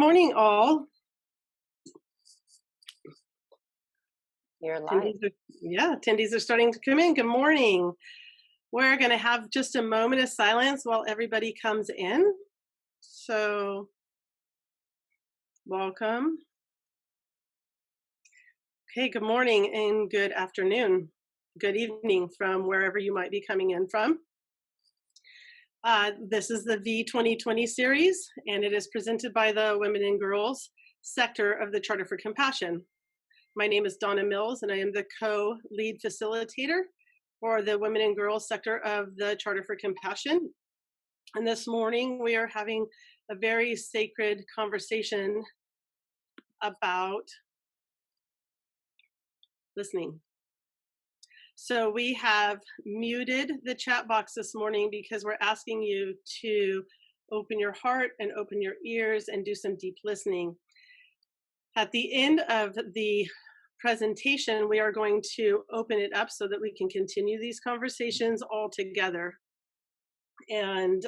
morning, all. You're live. Attendees are starting to come in. Good morning. We're going to have just a moment of silence while everybody comes in. So, welcome. Okay, good morning and good afternoon. Good evening from wherever you might be coming in from. This is the V2020 series, and it is presented by the Women and Girls sector of the Charter for Compassion. My name is Donna Mills, and I am the co-lead facilitator for the Women and Girls sector of the Charter for Compassion. And this morning, we are having a very sacred conversation about listening. So we have muted the chat box this morning because we're asking you to open your heart and open your ears and do some deep listening. At the end of the presentation, we are going to open it up so that we can continue these conversations all together. And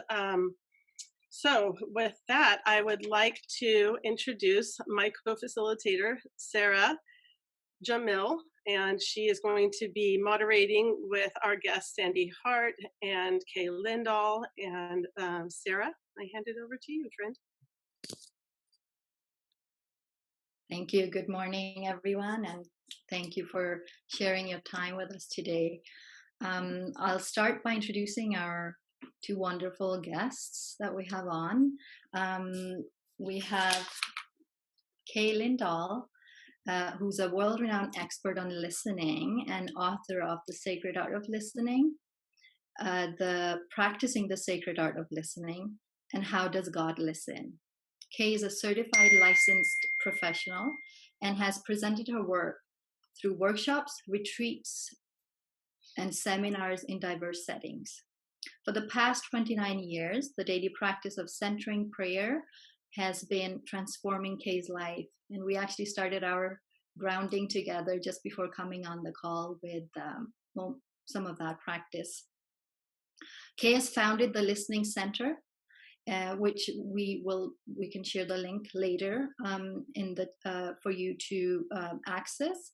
so with that, I would like to introduce my co-facilitator, Sara Jamil, and she is going to be moderating with our guests, Sande Hart and Kalin Dahl. And Sara, I hand it over to you, friend. Thank you. Good morning, everyone, and thank you for sharing your time with us today. I'll start by introducing our two wonderful guests that we have on. We have Kalin Dahl, who's a world-renowned expert on listening and author of The Sacred Art of Listening, Practicing the Sacred Art of Listening, and How Does God Listen? Kay is a certified licensed professional and has presented her work through workshops, retreats, and seminars in diverse settings. For the past 29 years, the daily practice of centering prayer has been transforming Kay's life. And we actually started our grounding together just before coming on the call with some of that practice. Kay has founded the Listening Center, which we can share the link later for you to access.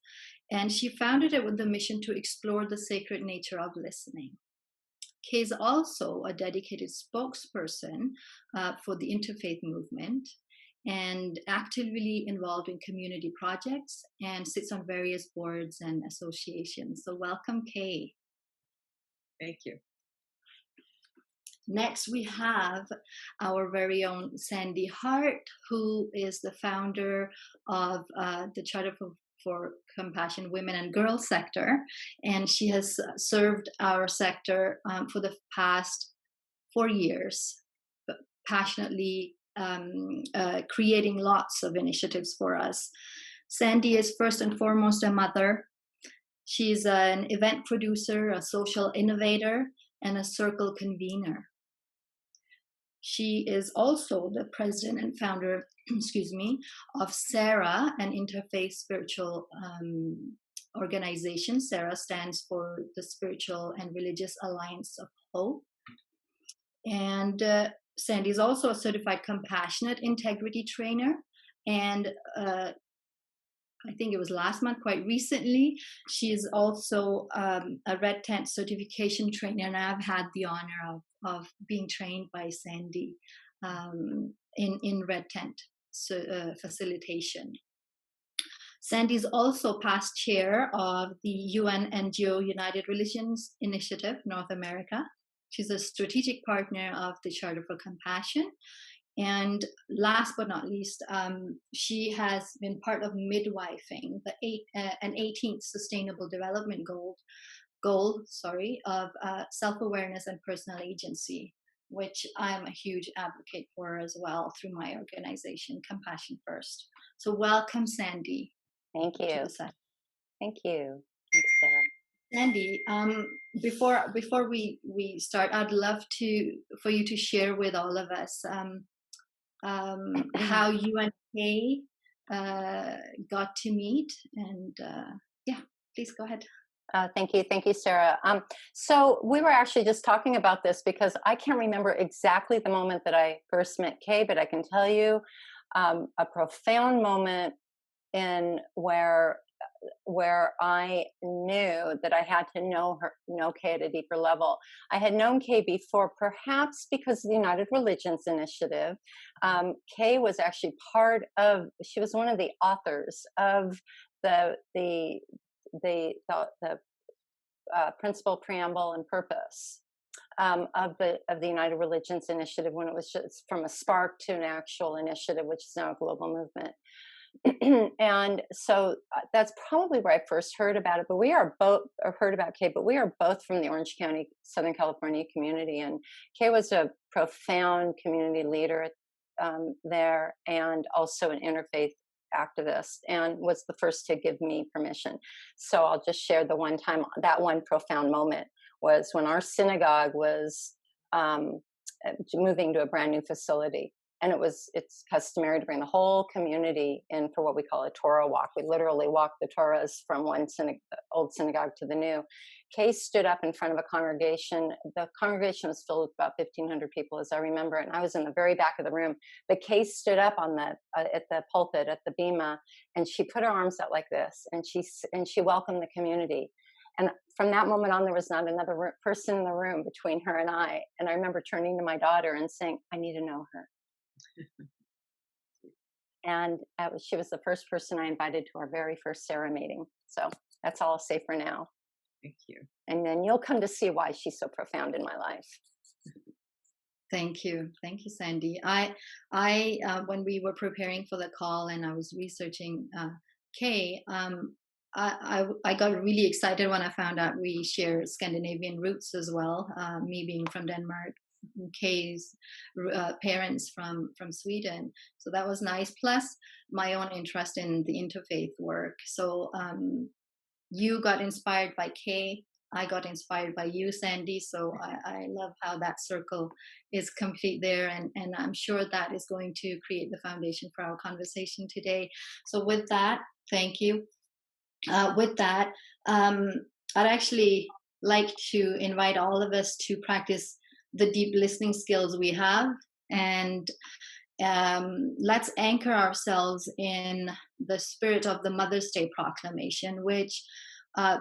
And she founded it with the mission to explore the sacred nature of listening. Kay is also a dedicated spokesperson for the interfaith movement and actively involved in community projects and sits on various boards and associations. So welcome, Kay. Thank you. Next, we have our very own Sande Hart, who is the founder of the Charter for Compassion Women and Girls sector, and she has served our sector for the past 4 years, passionately creating lots of initiatives for us. Sande is first and foremost a mother. She's an event producer, a social innovator, and a circle convener. She is also the president and founder, of SARA, an interfaith spiritual organization. SARA stands for the Spiritual and Religious Alliance of Hope. And Sande is also a certified compassionate integrity trainer. And I think it was last month, quite recently, she is also a Red Tent certification trainer, and I've had the honor of being trained by Sande in Red Tent facilitation. Sande is also past chair of the UN NGO United Religions Initiative, North America. She's a strategic partner of the Charter for Compassion. And last but not least, she has been part of midwifing an 18th Sustainable Development Goal of self-awareness and personal agency, which I'm a huge advocate for as well through my organization, Compassion First. So welcome, Sande. Thank you. Thank you. Thanks, Sara. Sande, before we start, I'd love for you to share with all of us how you and Kay got to meet, and please go ahead. Thank you, Sara. So we were actually just talking about this because I can't remember exactly the moment that I first met Kay, but I can tell you a profound moment in where I knew that I had to know Kay at a deeper level. I had known Kay before, perhaps because of the United Religions Initiative. Kay was actually she was one of the authors of the principle, preamble, and purpose of the United Religions Initiative, when it was just from a spark to an actual initiative, which is now a global movement. And so that's probably where I first heard about it. But we are both, or heard about Kay, but we are both from the Orange County, Southern California community. And Kay was a profound community leader there, and also an interfaith activist, and was the first to give me permission. So I'll just share the one time, that one profound moment was when our synagogue was moving to a brand new facility. And it's customary to bring the whole community in for what we call a Torah walk. We literally walk the Torahs from one old synagogue to the new. Kay stood up in front of a congregation. The congregation was filled with about 1,500 people, as I remember, and I was in the very back of the room. But Kay stood up on at the pulpit, at the bima, and she put her arms out like this, and she welcomed the community. And from that moment on, there was not another person in the room between her and I. And I remember turning to my daughter and saying, "I need to know her." And she was the first person I invited to our very first Sarah meeting. So that's all I'll say for now. Thank you. And then you'll come to see why she's so profound in my life. Thank you, Sandy. I when we were preparing for the call and I was researching Kay, I got really excited when I found out we share Scandinavian roots as well. Me being from Denmark, Kay's parents from Sweden, so that was nice. Plus my own interest in the interfaith work. So you got inspired by Kay, I got inspired by you, Sandy. So I love how that circle is complete there, and I'm sure that is going to create the foundation for our conversation today. So with that, thank you. With that, I'd actually like to invite all of us to practice the deep listening skills we have, and let's anchor ourselves in the spirit of the Mother's Day Proclamation, which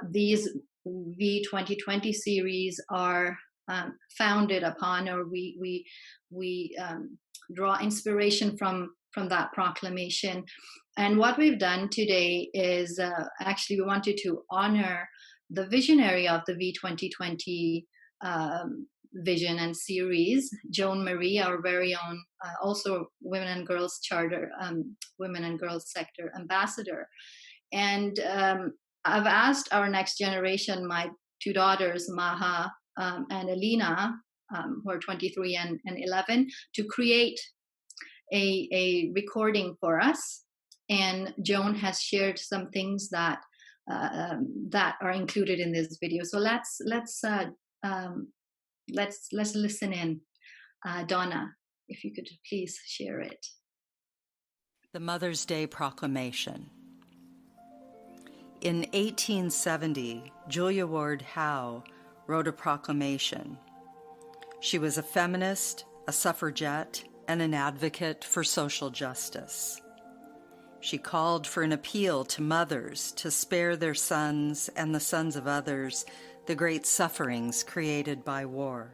these V2020 series are founded upon, or we draw inspiration from that proclamation. And what we've done today is actually we wanted to honor the visionary of the V2020 vision and series, Joan Marie, our very own, also Women and Girls Charter, Women and Girls Sector Ambassador. And I've asked our next generation, my two daughters, Maha and Alina, who are 23 and 11, to create a recording for us. And Joan has shared some things that are included in this video. So let's listen in. Donna, if you could please share it. The Mother's Day Proclamation. In 1870, Julia Ward Howe wrote a proclamation. She was a feminist, a suffragette, and an advocate for social justice. She called for an appeal to mothers to spare their sons and the sons of others the great sufferings created by war.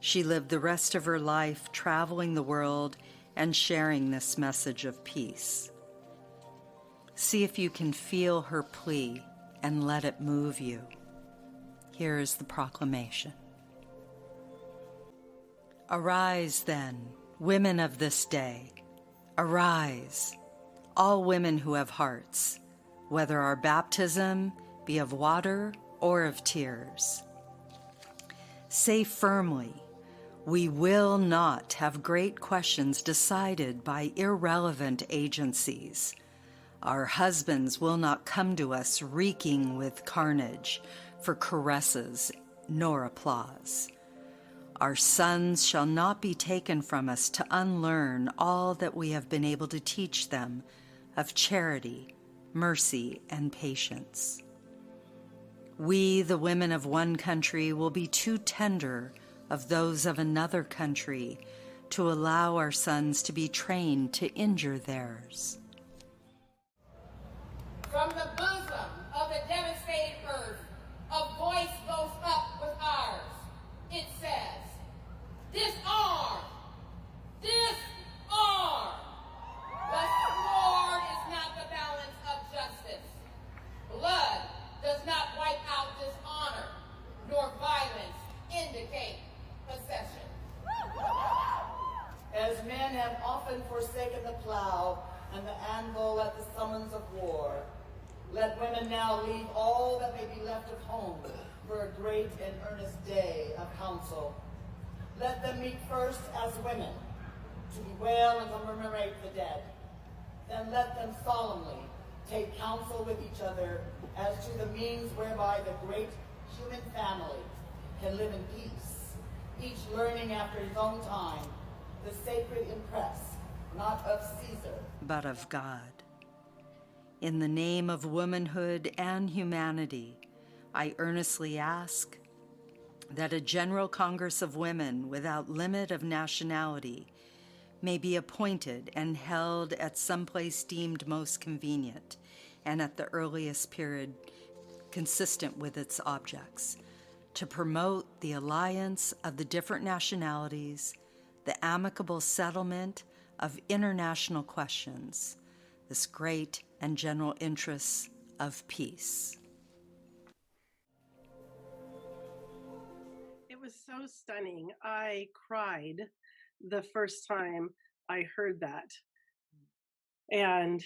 She lived the rest of her life traveling the world and sharing this message of peace. See if you can feel her plea and let it move you. Here is the proclamation. Arise then, women of this day. Arise, all women who have hearts, whether our baptism be of water or of tears. Say firmly, we will not have great questions decided by irrelevant agencies. Our husbands will not come to us reeking with carnage for caresses nor applause. Our sons shall not be taken from us to unlearn all that we have been able to teach them of charity, mercy, and patience. We, the women of one country, will be too tender of those of another country to allow our sons to be trained to injure theirs. From the bosom of the devastated earth, a voice goes up with ours. It says, disarm! Disarm! The sword is not the balance of justice. Blood does not wipe out dishonor, nor violence indicate possession. As men have often forsaken the plow and the anvil at the summons of war, let women now leave all that may be left of home for a great and earnest day of counsel. Let them meet first as women to bewail and commemorate the dead. Then let them solemnly take counsel with each other as to the means whereby the great human family can live in peace, each learning after his own time the sacred impress, not of Caesar, but of God. In the name of womanhood and humanity, I earnestly ask that a General Congress of Women without limit of nationality may be appointed and held at some place deemed most convenient and at the earliest period consistent with its objects, to promote the alliance of the different nationalities, the amicable settlement of international questions, this great and general interests of peace. It was so stunning. I cried the first time I heard that, and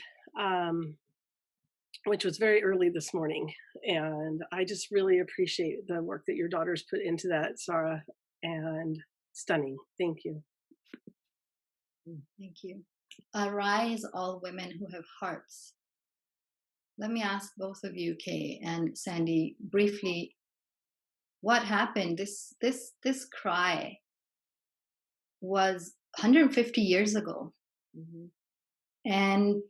which was very early this morning. And I just really appreciate the work that your daughters put into that, Sara, and stunning. Thank you. Thank you. Arise, all women who have hearts. Let me ask both of you, Kay and Sandy, briefly, what happened? This cry was 150 years ago. Mm-hmm. And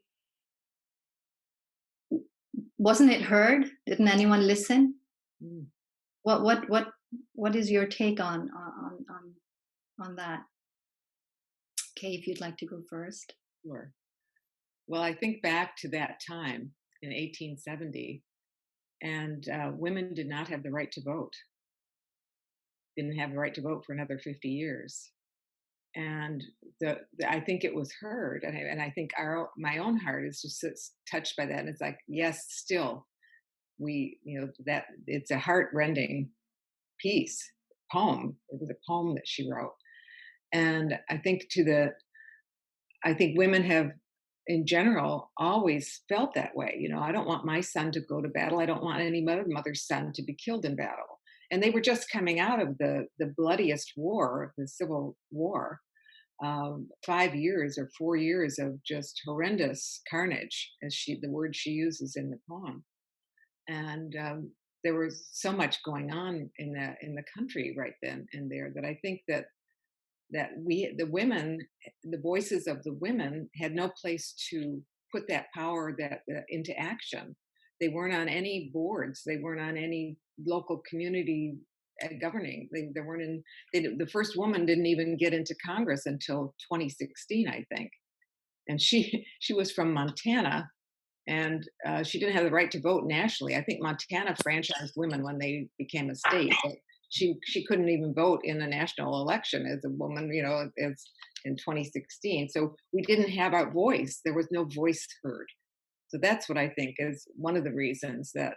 wasn't it heard? Didn't anyone listen? Mm. What is your take on that? Kay, if you'd like to go first. Sure. Well, I think back to that time in 1870, and women did not have the right to vote. Didn't have the right to vote for another 50 years. And I think it was heard, and I think my own heart is just touched by that. And it's like, yes, still, that it's a heart-rending poem. It was a poem that she wrote, and I think women have, in general, always felt that way. I don't want my son to go to battle. I don't want any mother's son to be killed in battle. And they were just coming out of the bloodiest war, the Civil War. 5 years or 4 years of just horrendous carnage, as the word she uses in the poem. And there was so much going on in the country right then and there, that I think that the women, the voices of the women, had no place to put that power into action. They weren't on any boards. They weren't on any local community governing. They weren't in. The first woman didn't even get into Congress until 2016, I think, and she was from Montana, and she didn't have the right to vote nationally. I think Montana franchised women when they became a state, but she couldn't even vote in a national election as a woman, as in 2016. So we didn't have our voice. There was no voice heard. So that's what I think is one of the reasons that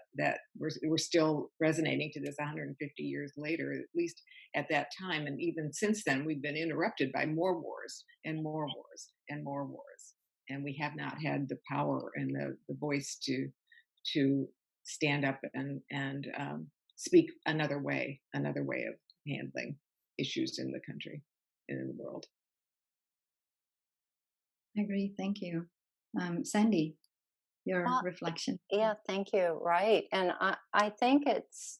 we're still resonating to this 150 years later, at least at that time. And even since then, we've been interrupted by more wars and more wars and more wars. And we have not had the power and the voice to stand up and speak another way of handling issues in the country and in the world. I agree. Thank you. Sandy, your reflection. Yeah, thank you. Right. And I think it's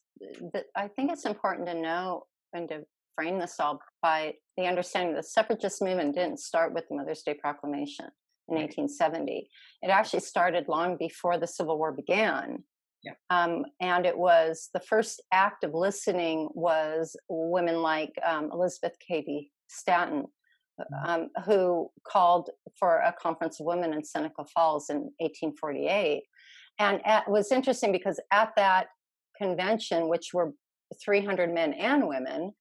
important to know and to frame this all by the understanding that the suffragist movement didn't start with the Mother's Day Proclamation in 1870. It actually started long before the Civil War began. Yep. And it was the first act of listening was women like Elizabeth Cady Stanton, who called for a conference of women in Seneca Falls in 1848. And it was interesting because at that convention, which were 300 men and women,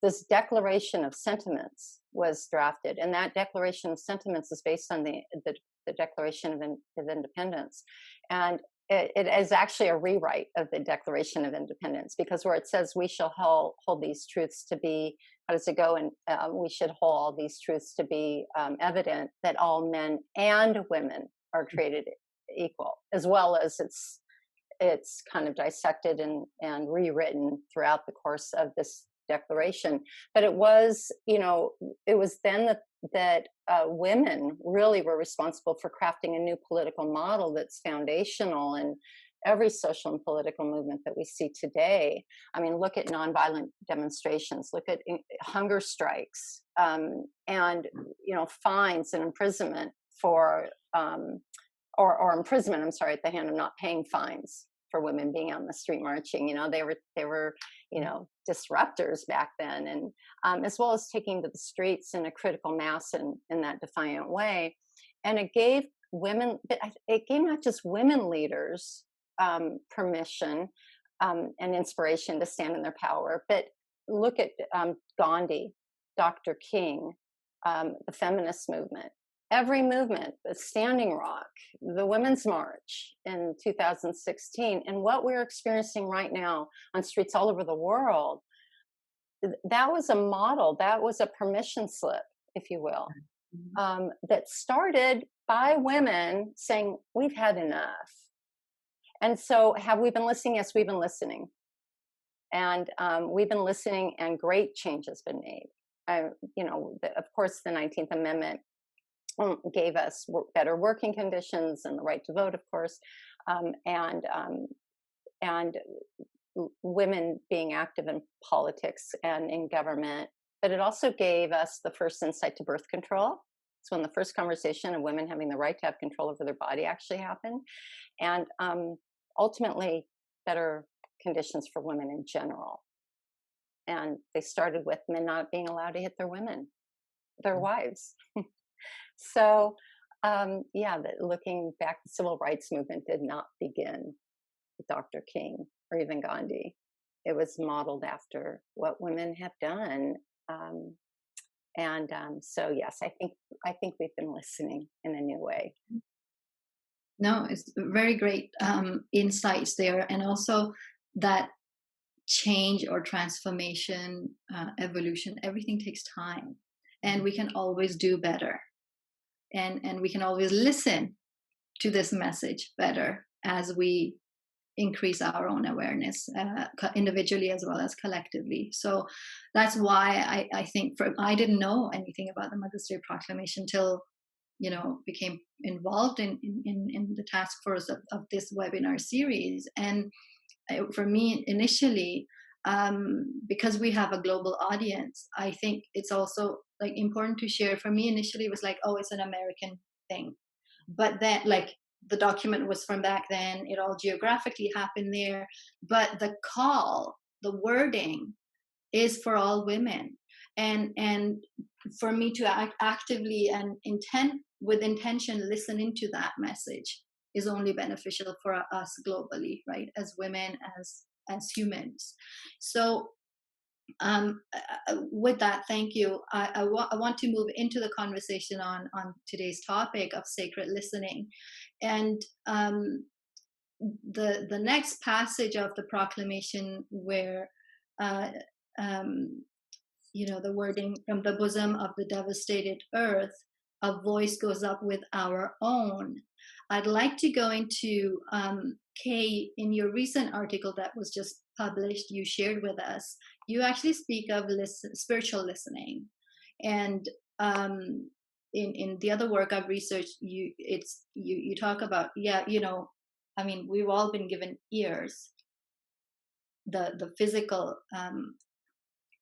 this Declaration of Sentiments was drafted. And that Declaration of Sentiments is based on the Declaration of Independence. And it is actually a rewrite of the Declaration of Independence, because where it says we shall hold these truths to be, how does it go? And we should hold all these truths to be evident that all men and women are created equal, as well as it's kind of dissected and rewritten throughout the course of this declaration. But it was, it was then that women really were responsible for crafting a new political model that's foundational in every social and political movement that we see today. I mean, look at nonviolent demonstrations, look at hunger strikes, and fines and imprisonment for or imprisonment, I'm sorry, at the hand of not paying fines for women being on the street marching. They were disruptors back then, and as well as taking to the streets in a critical mass in that defiant way. And it gave women, it gave not just women leaders permission and inspiration to stand in their power, but look at Gandhi, Dr. King, the feminist movement. Every movement, the Standing Rock, the Women's March in 2016, and what we're experiencing right now on streets all over the world, that was a model, that was a permission slip, if you will, that started by women saying, we've had enough. And so have we been listening? Yes, we've been listening. And we've been listening, and great change has been made. Of course, the 19th Amendment gave us better working conditions and the right to vote, of course, and women being active in politics and in government. But it also gave us the first insight to birth control. It's when the first conversation of women having the right to have control over their body actually happened, and ultimately better conditions for women in general. And they started with men not being allowed to hit their wives. So, looking back, the civil rights movement did not begin with Dr. King or even Gandhi. It was modeled after what women have done. So, yes, I think we've been listening in a new way. No, it's very great insights there. And also that change or transformation, evolution, everything takes time. And we can always do better. And we can always listen to this message better as we increase our own awareness, individually as well as collectively. So that's why I think I didn't know anything about the Mother's Day Proclamation till became involved in the task force of this webinar series. And for me initially, because we have a global audience, I think it's also like important to share. For me initially, it was like, oh, it's an American thing. But then, like, the document was from back then, it all geographically happened there. But the call, the wording is for all women. And for me to actively and with intention listen into that message is only beneficial for us globally, right? As women, as humans. So with that, thank you. I want to move into the conversation on today's topic of sacred listening. And the next passage of the proclamation where the wording, from the bosom of the devastated earth, a voice goes up with our own. I'd like to go into, Kay, in your recent article that was just published, you shared with us, you actually speak of spiritual listening. And in the other work I've researched, you talk about, we've all been given ears, the physical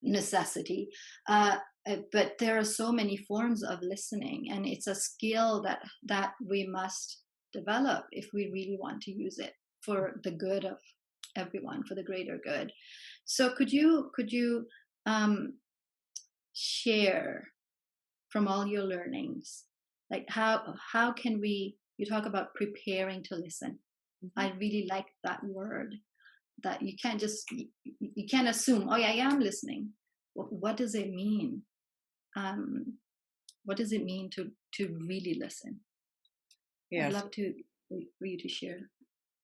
necessity, but there are so many forms of listening, and it's a skill that we must develop if we really want to use it for the good of everyone, for the greater good. So could you share from all your learnings? Like how can we, you talk about preparing to listen. I really like that word, that you can't just, you can't assume, oh yeah, I'm listening. What does it mean? What does it mean to really listen? Yes. I'd love for you to share.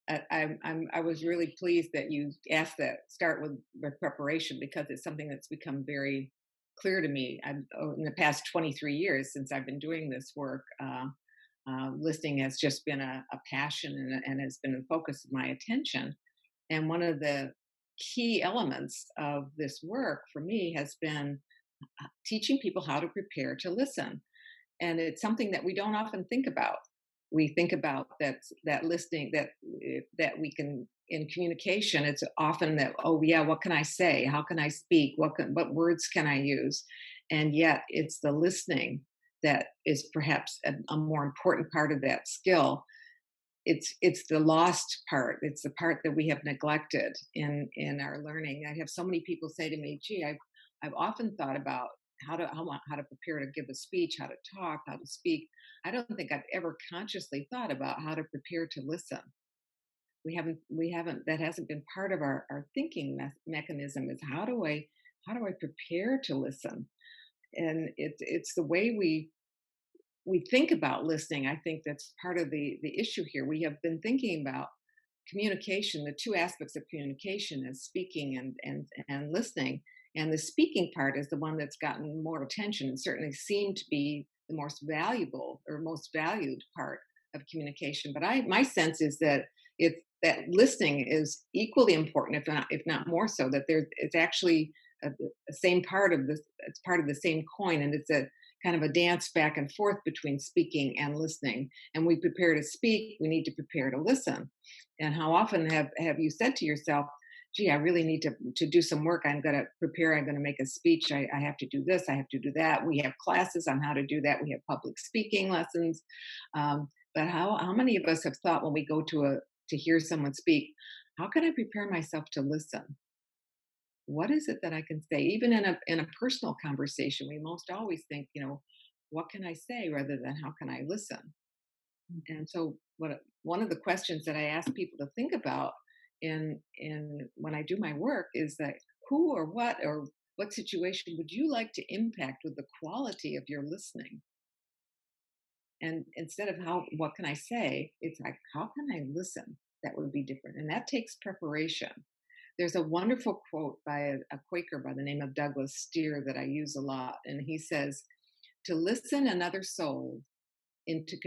I was really pleased that you asked that. Start with preparation, because it's something that's become very clear to me. In the past 23 years since I've been doing this work, listening has just been a passion and has been the focus of my attention. And one of the key elements of this work for me has been teaching people how to prepare to listen. And it's something that we don't often think about. We think about that listening, that we can, in communication, it's often that, oh yeah, what can I say? How can I speak? What words can I use? And yet it's the listening that is perhaps a more important part of that skill. It's the lost part. It's the part that we have neglected in our learning. I have so many people say to me, gee, I've often thought about how to prepare to give a speech, how to talk, how to speak. I don't think I've ever consciously thought about how to prepare to listen. We haven't, that hasn't been part of our thinking mechanism, is how do I prepare to listen? And it's the way we think about listening. I think that's part of the issue here. We have been thinking about communication, the two aspects of communication, as speaking and listening. And the speaking part is the one that's gotten more attention and certainly seemed to be the most valuable or most valued part of communication. But my sense is that that listening is equally important, if not more so. That it's actually the same part of this. It's part of the same coin, and it's a kind of a dance back and forth between speaking and listening. And we prepare to speak, we need to prepare to listen. And how often have you said to yourself, gee, I really need to do some work. I'm going to prepare. I'm going to make a speech. I have to do this. I have to do that. We have classes on how to do that. We have public speaking lessons. But how many of us have thought, when we go to hear someone speak, how can I prepare myself to listen? What is it that I can say? Even in a personal conversation, we most always think, what can I say, rather than how can I listen? And so one of the questions that I ask people to think about in when I do my work is that, who or what situation would you like to impact with the quality of your listening? And instead of what can I say, it's like, how can I listen? That would be different. And that takes preparation. There's a wonderful quote by a Quaker by the name of Douglas Steere that I use a lot. And he says, to listen another soul into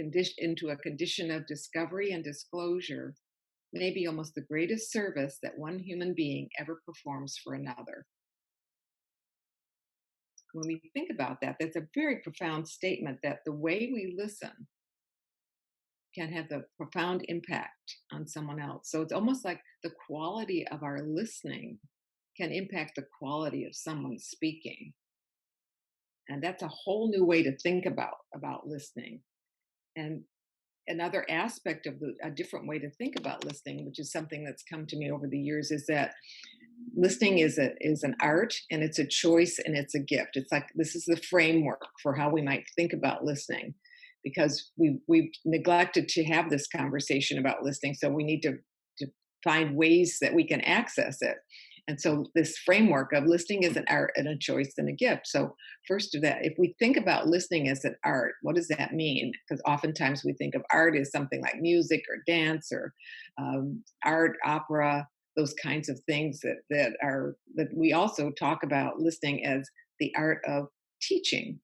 a condition of discovery and disclosure may be almost the greatest service that one human being ever performs for another. When we think about that, that's a very profound statement, that the way we listen can have a profound impact on someone else. So it's almost like the quality of our listening can impact the quality of someone speaking. And that's a whole new way to think about listening. And another aspect of a different way to think about listening, which is something that's come to me over the years, is that listening is an art, and it's a choice, and it's a gift. It's like, this is the framework for how we might think about listening, because we've neglected to have this conversation about listening. So we need to find ways that we can access it. And so this framework of listening is an art and a choice and a gift. So first of that, if we think about listening as an art, what does that mean? Because oftentimes we think of art as something like music or dance or art, opera, those kinds of things that we also talk about listening as the art of teaching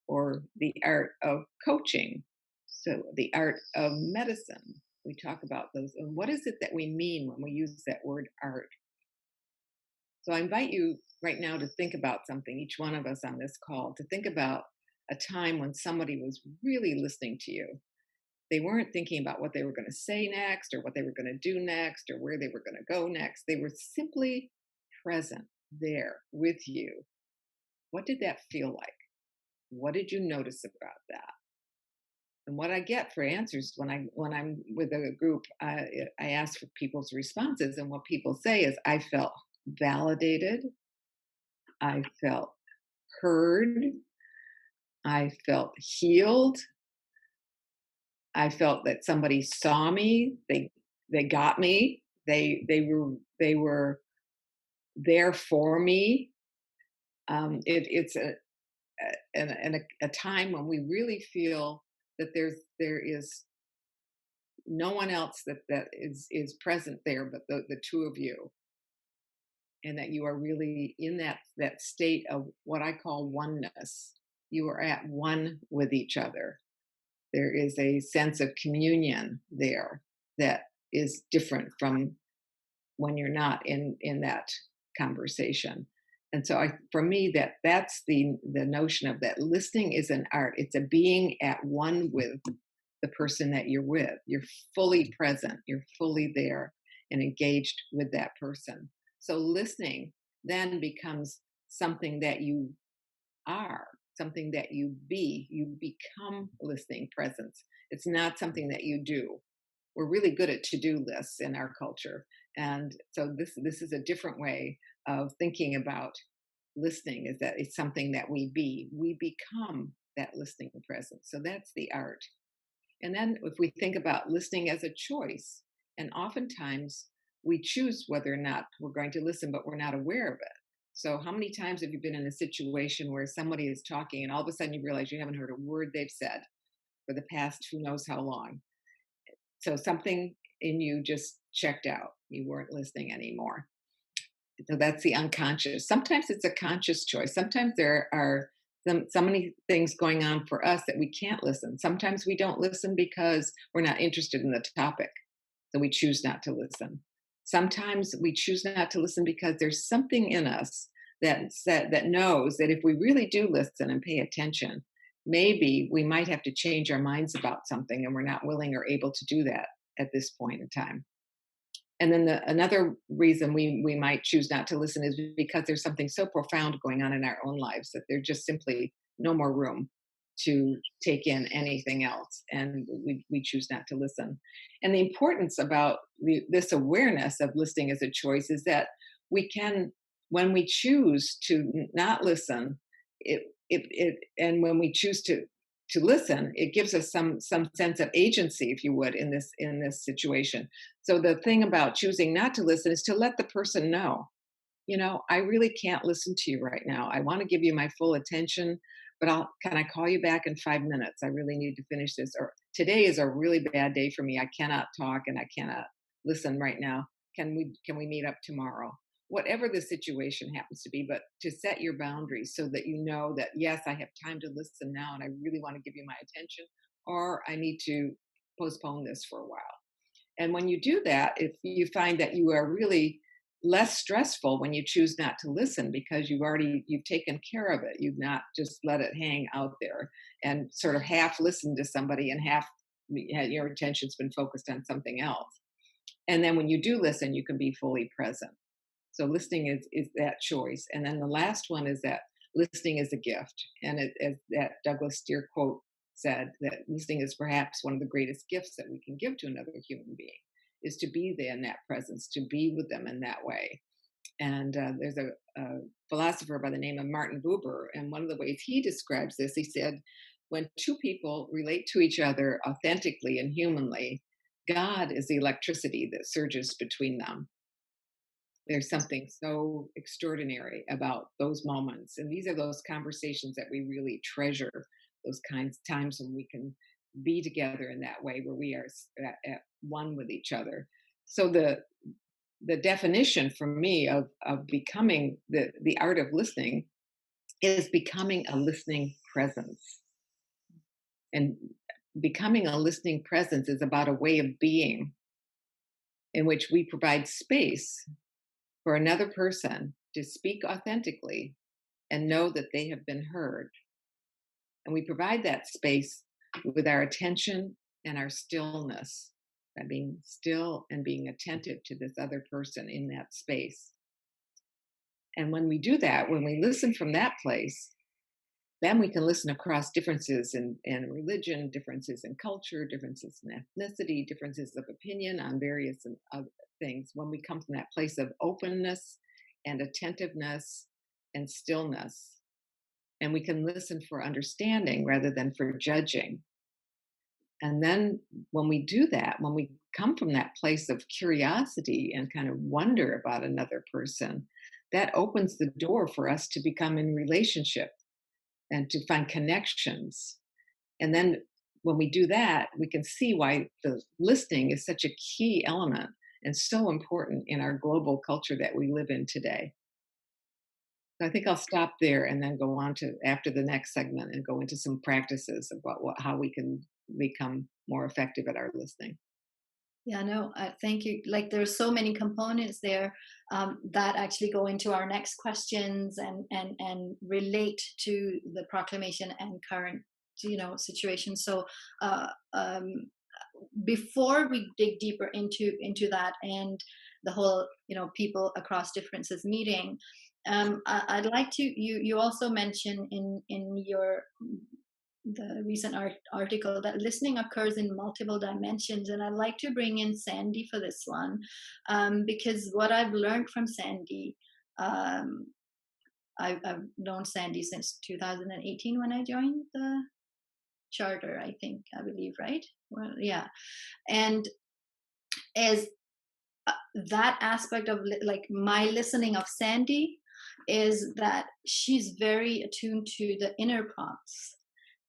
or the art of coaching. So the art of medicine. We talk about those. And what is it that we mean when we use that word art? So I invite you right now to think about something, each one of us on this call, to think about a time when somebody was really listening to you. They weren't thinking about what they were going to say next or what they were going to do next or where they were going to go next. They were simply present there with you. What did that feel like? What did you notice about that? And what I get for answers when I'm with a group, I ask for people's responses, and what people say is, I felt validated, I felt heard, I felt healed. I felt that somebody saw me. They got me. They were there for me. It's a time when we really feel that there is no one else that is present there but the two of you, and that you are really in that state of what I call oneness. You are at one with each other. There is a sense of communion there that is different from when you're not in that conversation. And so for me, that's the notion of that listening is an art. It's a being at one with the person that you're with. You're fully present, you're fully there and engaged with that person. So listening then becomes something that you are, something that you be. You become listening presence. It's not something that you do. We're really good at to-do lists in our culture. And so this is a different way of thinking about listening, is that it's something that we be. We become that listening presence. So that's the art. And then if we think about listening as a choice, and oftentimes we choose whether or not we're going to listen, but we're not aware of it. So how many times have you been in a situation where somebody is talking and all of a sudden you realize you haven't heard a word they've said for the past who knows how long? So something in you just checked out. You weren't listening anymore. So that's the unconscious. Sometimes it's a conscious choice. Sometimes there are so many things going on for us that we can't listen. Sometimes we don't listen because we're not interested in the topic. So we choose not to listen. Sometimes we choose not to listen because there's something in us that knows that if we really do listen and pay attention, maybe we might have to change our minds about something, and we're not willing or able to do that at this point in time. And then another reason we might choose not to listen is because there's something so profound going on in our own lives that there's just simply no more room to take in anything else, and we choose not to listen. And the importance about this awareness of listening as a choice is that we can, when we choose to not listen, and when we choose to listen, it gives us some sense of agency, if you would, in this situation. So the thing about choosing not to listen is to let the person know, I really can't listen to you right now. I want to give you my full attention, but can I call you back in 5 minutes? I really need to finish this. Or today is a really bad day for me. I cannot talk and I cannot listen right now. Can we meet up tomorrow? Whatever the situation happens to be, but to set your boundaries so that you know that, yes, I have time to listen now and I really want to give you my attention, or I need to postpone this for a while. And when you do that, if you find that you are really less stressful when you choose not to listen, because you've taken care of it. You've not just let it hang out there and sort of half listened to somebody and half your attention's been focused on something else. And then when you do listen, you can be fully present. So listening is that choice. And then the last one is that listening is a gift. And as that Douglas Steere quote said, that listening is perhaps one of the greatest gifts that we can give to another human being, is to be there in that presence, to be with them in that way. And there's a philosopher by the name of Martin Buber, and one of the ways he describes this, he said, when two people relate to each other authentically and humanly, God is the electricity that surges between them. There's something so extraordinary about those moments. And these are those conversations that we really treasure, those kinds of times when we can be together in that way, where we are at one with each other. So the definition for me of becoming the art of listening is becoming a listening presence. And becoming a listening presence is about a way of being in which we provide space for another person to speak authentically and know that they have been heard. And we provide that space with our attention and our stillness, by being still and being attentive to this other person in that space. And when we do that, when we listen from that place, then we can listen across differences in religion, differences in culture, differences in ethnicity, differences of opinion on various other things. When we come from that place of openness and attentiveness and stillness, and we can listen for understanding rather than for judging. And then when we do that, when we come from that place of curiosity and kind of wonder about another person, that opens the door for us to become in relationship and to find connections. And then when we do that, we can see why the listening is such a key element and so important in our global culture that we live in today. So I think I'll stop there and then go on to after the next segment and go into some practices about how we can become more effective at our listening. Yeah, no, thank you. Like there's so many components there that actually go into our next questions and relate to the proclamation and current, situation. So before we dig deeper into that and the whole, people across differences meeting, I'd like to you also mentioned in your the recent article that listening occurs in multiple dimensions, and I'd like to bring in Sandy for this one, because what I've learned from Sandy, I've known Sandy since 2018 when I joined the charter, I believe, right? Well, yeah, and as that aspect of like my listening of Sandy is that she's very attuned to the inner prompts,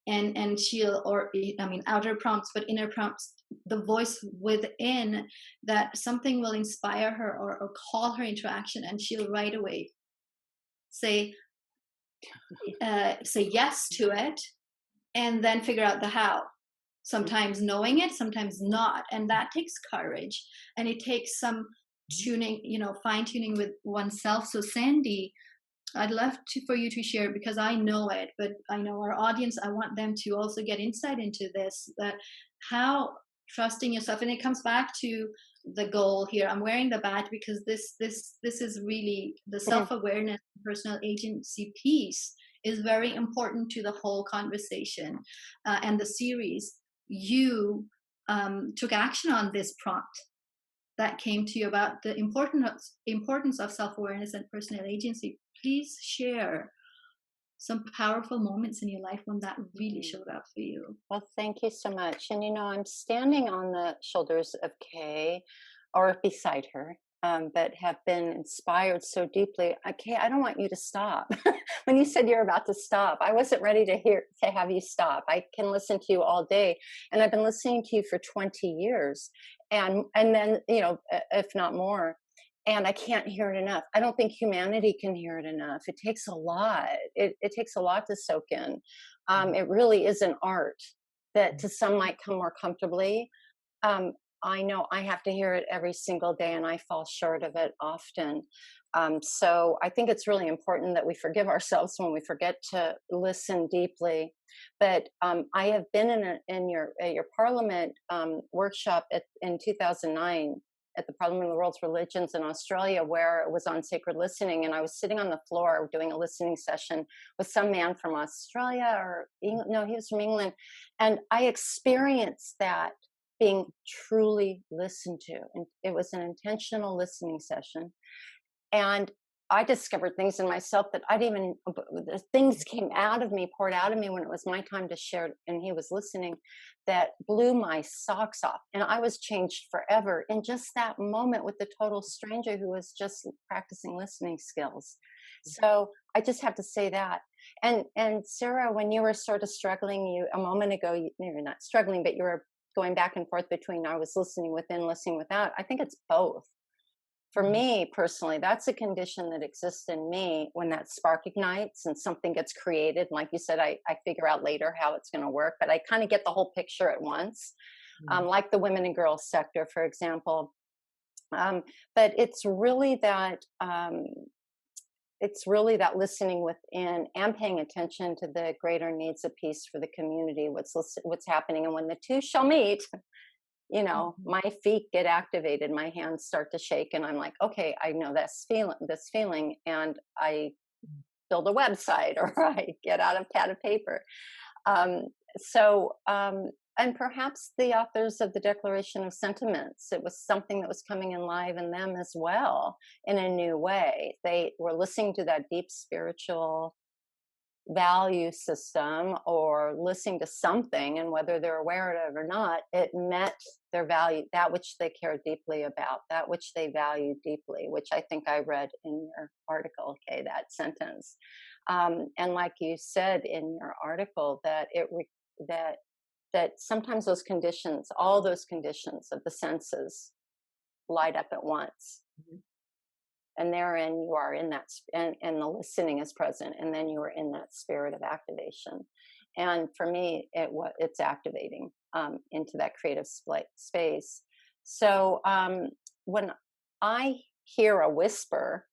and she'll, or I mean outer prompts, but inner prompts, the voice within, that something will inspire her or call her into action, and she'll right away say yes to it, and then figure out the how, sometimes knowing it, sometimes not, and that takes courage, and it takes some tuning, fine tuning with oneself. So Sandy, I'd love for you to share, because I know it, but I know our audience, I want them to also get insight into this, that how trusting yourself, and it comes back to the goal here. I'm wearing the badge because this is really the self-awareness, personal agency piece is very important to the whole conversation and the series. You took action on this prompt that came to you about the importance of self-awareness and personal agency. Please share some powerful moments in your life when that really showed up for you. Well, thank you so much. And I'm standing on the shoulders of Kay, or beside her, that have been inspired so deeply. Kay, I don't want you to stop. When you said you're about to stop, I wasn't ready to have you stop. I can listen to you all day, and I've been listening to you for 20 years, and then if not more. And I can't hear it enough. I don't think humanity can hear it enough. It takes a lot. It takes a lot to soak in. It really is an art that to some might come more comfortably. I know I have to hear it every single day, and I fall short of it often. So I think it's really important that we forgive ourselves when we forget to listen deeply. But I have been in your Parliament workshop in 2009. At the Parliament of the World's Religions in Australia, where it was on sacred listening. And I was sitting on the floor doing a listening session with some man from Australia or England. No, he was from England. And I experienced that being truly listened to. And it was an intentional listening session. And I discovered things in myself that things came out of me, poured out of me when it was my time to share, and he was listening, that blew my socks off. And I was changed forever in just that moment with the total stranger who was just practicing listening skills. So I just have to say that. And Sarah, when you were sort of struggling, a moment ago, you're not struggling, but you were going back and forth between I was listening within, listening without. I think it's both. For me personally, that's a condition that exists in me when that spark ignites and something gets created. Like you said, I figure out later how it's going to work, but I kind of get the whole picture at once, like the women and girls sector, for example. But it's really that listening within and paying attention to the greater needs of peace for the community, what's happening, and when the two shall meet. My feet get activated, my hands start to shake, and I'm like, okay, I know this feeling, and I build a website, or I get out a pad of paper. And perhaps the authors of the Declaration of Sentiments, it was something that was coming alive in them as well in a new way. They were listening to that deep spiritual value system or listening to something, and whether they're aware of it or not, it met their value, that which they care deeply about, that which they value deeply, which I think I read in your article, Kay, that sentence. And like you said in your article, that that sometimes those conditions, all those conditions of the senses, light up at once. Mm-hmm. And therein you are in that, and the listening is present, and then you are in that spirit of activation. And for me, it's activating into that creative space. So when I hear a whisper,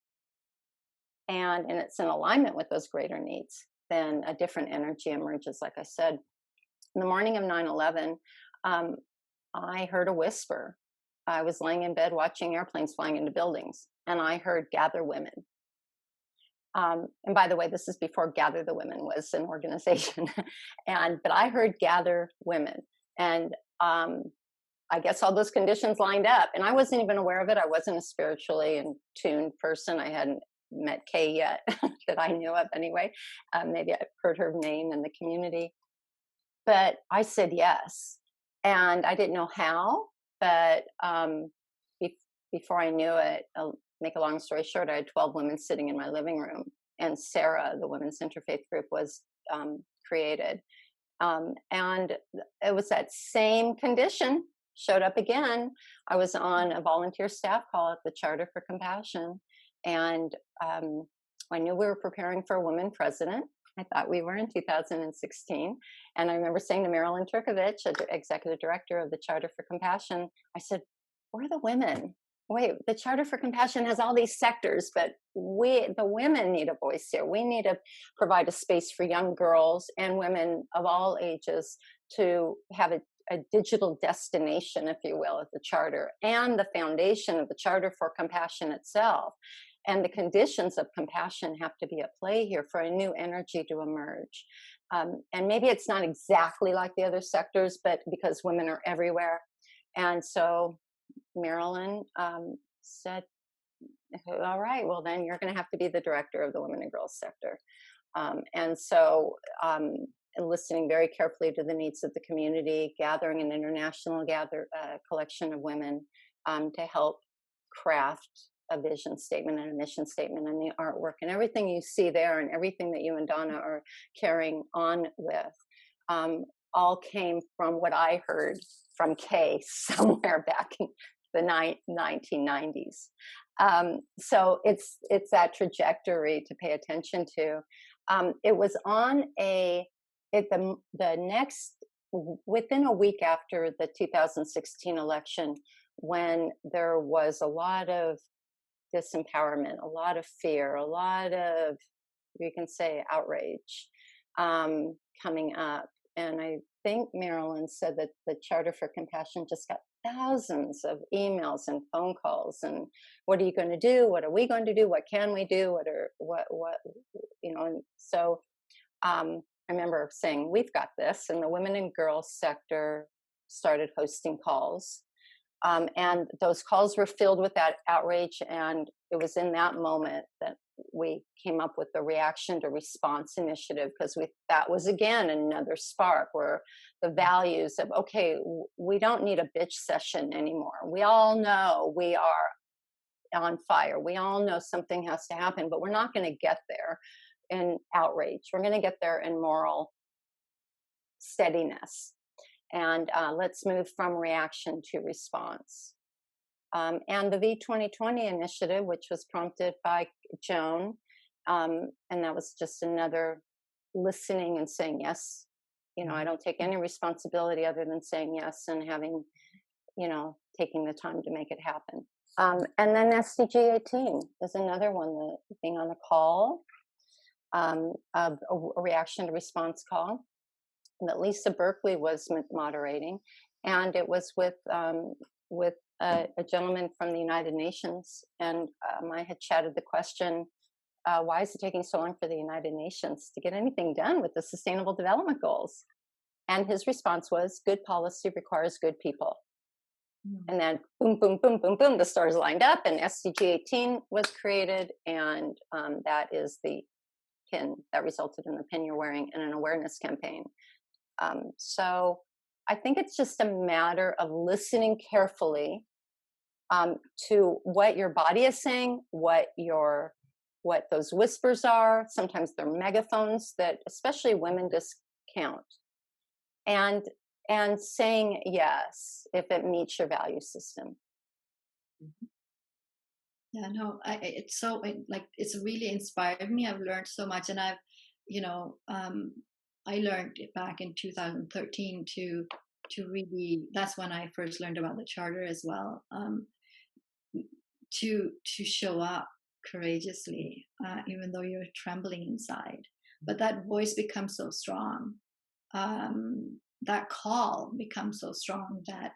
and it's in alignment with those greater needs, then a different energy emerges. Like I said, in the morning of 9/11, I heard a whisper. I was laying in bed watching airplanes flying into buildings, and I heard "Gather Women." And by the way, this is before Gather the Women was an organization. But I heard "Gather Women," and I guess all those conditions lined up, and I wasn't even aware of it. I wasn't a spiritually in tuned person. I hadn't met Kay yet that I knew of anyway. Maybe I've heard her name in the community, but I said yes, and I didn't know how. But before I knew it, make a long story short, I had 12 women sitting in my living room, and Sarah, the Women's Interfaith Group, was created. And it was that same condition showed up again. I was on a volunteer staff call at the Charter for Compassion, and I knew we were preparing for a woman president. I thought we were in 2016. And I remember saying to Marilyn Turkovich, executive director of the Charter for Compassion, I said, "Where are the women? Wait, the Charter for Compassion has all these sectors, but the women need a voice here. We need to provide a space for young girls and women of all ages to have a digital destination, if you will, at the Charter, and the foundation of the Charter for Compassion itself. And the conditions of compassion have to be at play here for a new energy to emerge. And maybe it's not exactly like the other sectors, but because women are everywhere. And so Marilyn said, all right, well, then you're going to have to be the director of the women and girls sector. And so listening very carefully to the needs of the community, gathering an international collection of women to help craft a vision statement and a mission statement and the artwork and everything you see there and everything that you and Donna are carrying on with all came from what I heard from Kay somewhere back in the 1990s. So it's that trajectory to pay attention to. It was on within a week after the 2016 election, when there was a lot of disempowerment, a lot of fear, a lot of, you can say, outrage coming up. And I think Marilyn said that the Charter for Compassion just got thousands of emails and phone calls. And what are you going to do? What are we going to do? What can we do? And so I remember saying, we've got this. And the women and girls sector started hosting calls. And those calls were filled with that outrage. And it was in that moment that we came up with the reaction to response initiative, because that was again another spark where the values of, okay, we don't need a bitch session anymore. We all know we are on fire. We all know something has to happen, but we're not going to get there in outrage. We're going to get there in moral steadiness. And let's move from reaction to response. And the V2020 initiative, which was prompted by Joan, and that was just another listening and saying yes. I don't take any responsibility other than saying yes and having, taking the time to make it happen. And then SDG 18 is another one, being on a call, a reaction to response call that Lisa Berkeley was moderating, and it was with a gentleman from the United Nations, and I had chatted the question, why is it taking so long for the United Nations to get anything done with the Sustainable Development Goals? And his response was, good policy requires good people. And then boom, boom, boom, boom, boom, the stars lined up and SDG 18 was created, and that is the pin that resulted in the pin you're wearing in an awareness campaign. So I think it's just a matter of listening carefully to what your body is saying, what those whispers are. Sometimes they're megaphones that especially women discount, and saying yes if it meets your value system. Yeah, no, it's really inspired me. I've learned so much, and I've, I learned it back in 2013 to really. That's when I first learned about the charter as well. To show up courageously, even though you're trembling inside, but that voice becomes so strong. That call becomes so strong that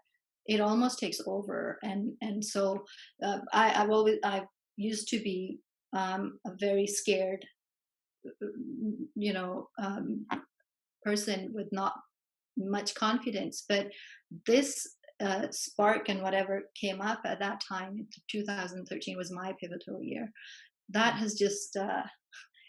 it almost takes over, and so I used to be a very scared, person with not much confidence, but this spark and whatever came up at that time, 2013 was my pivotal year. That has just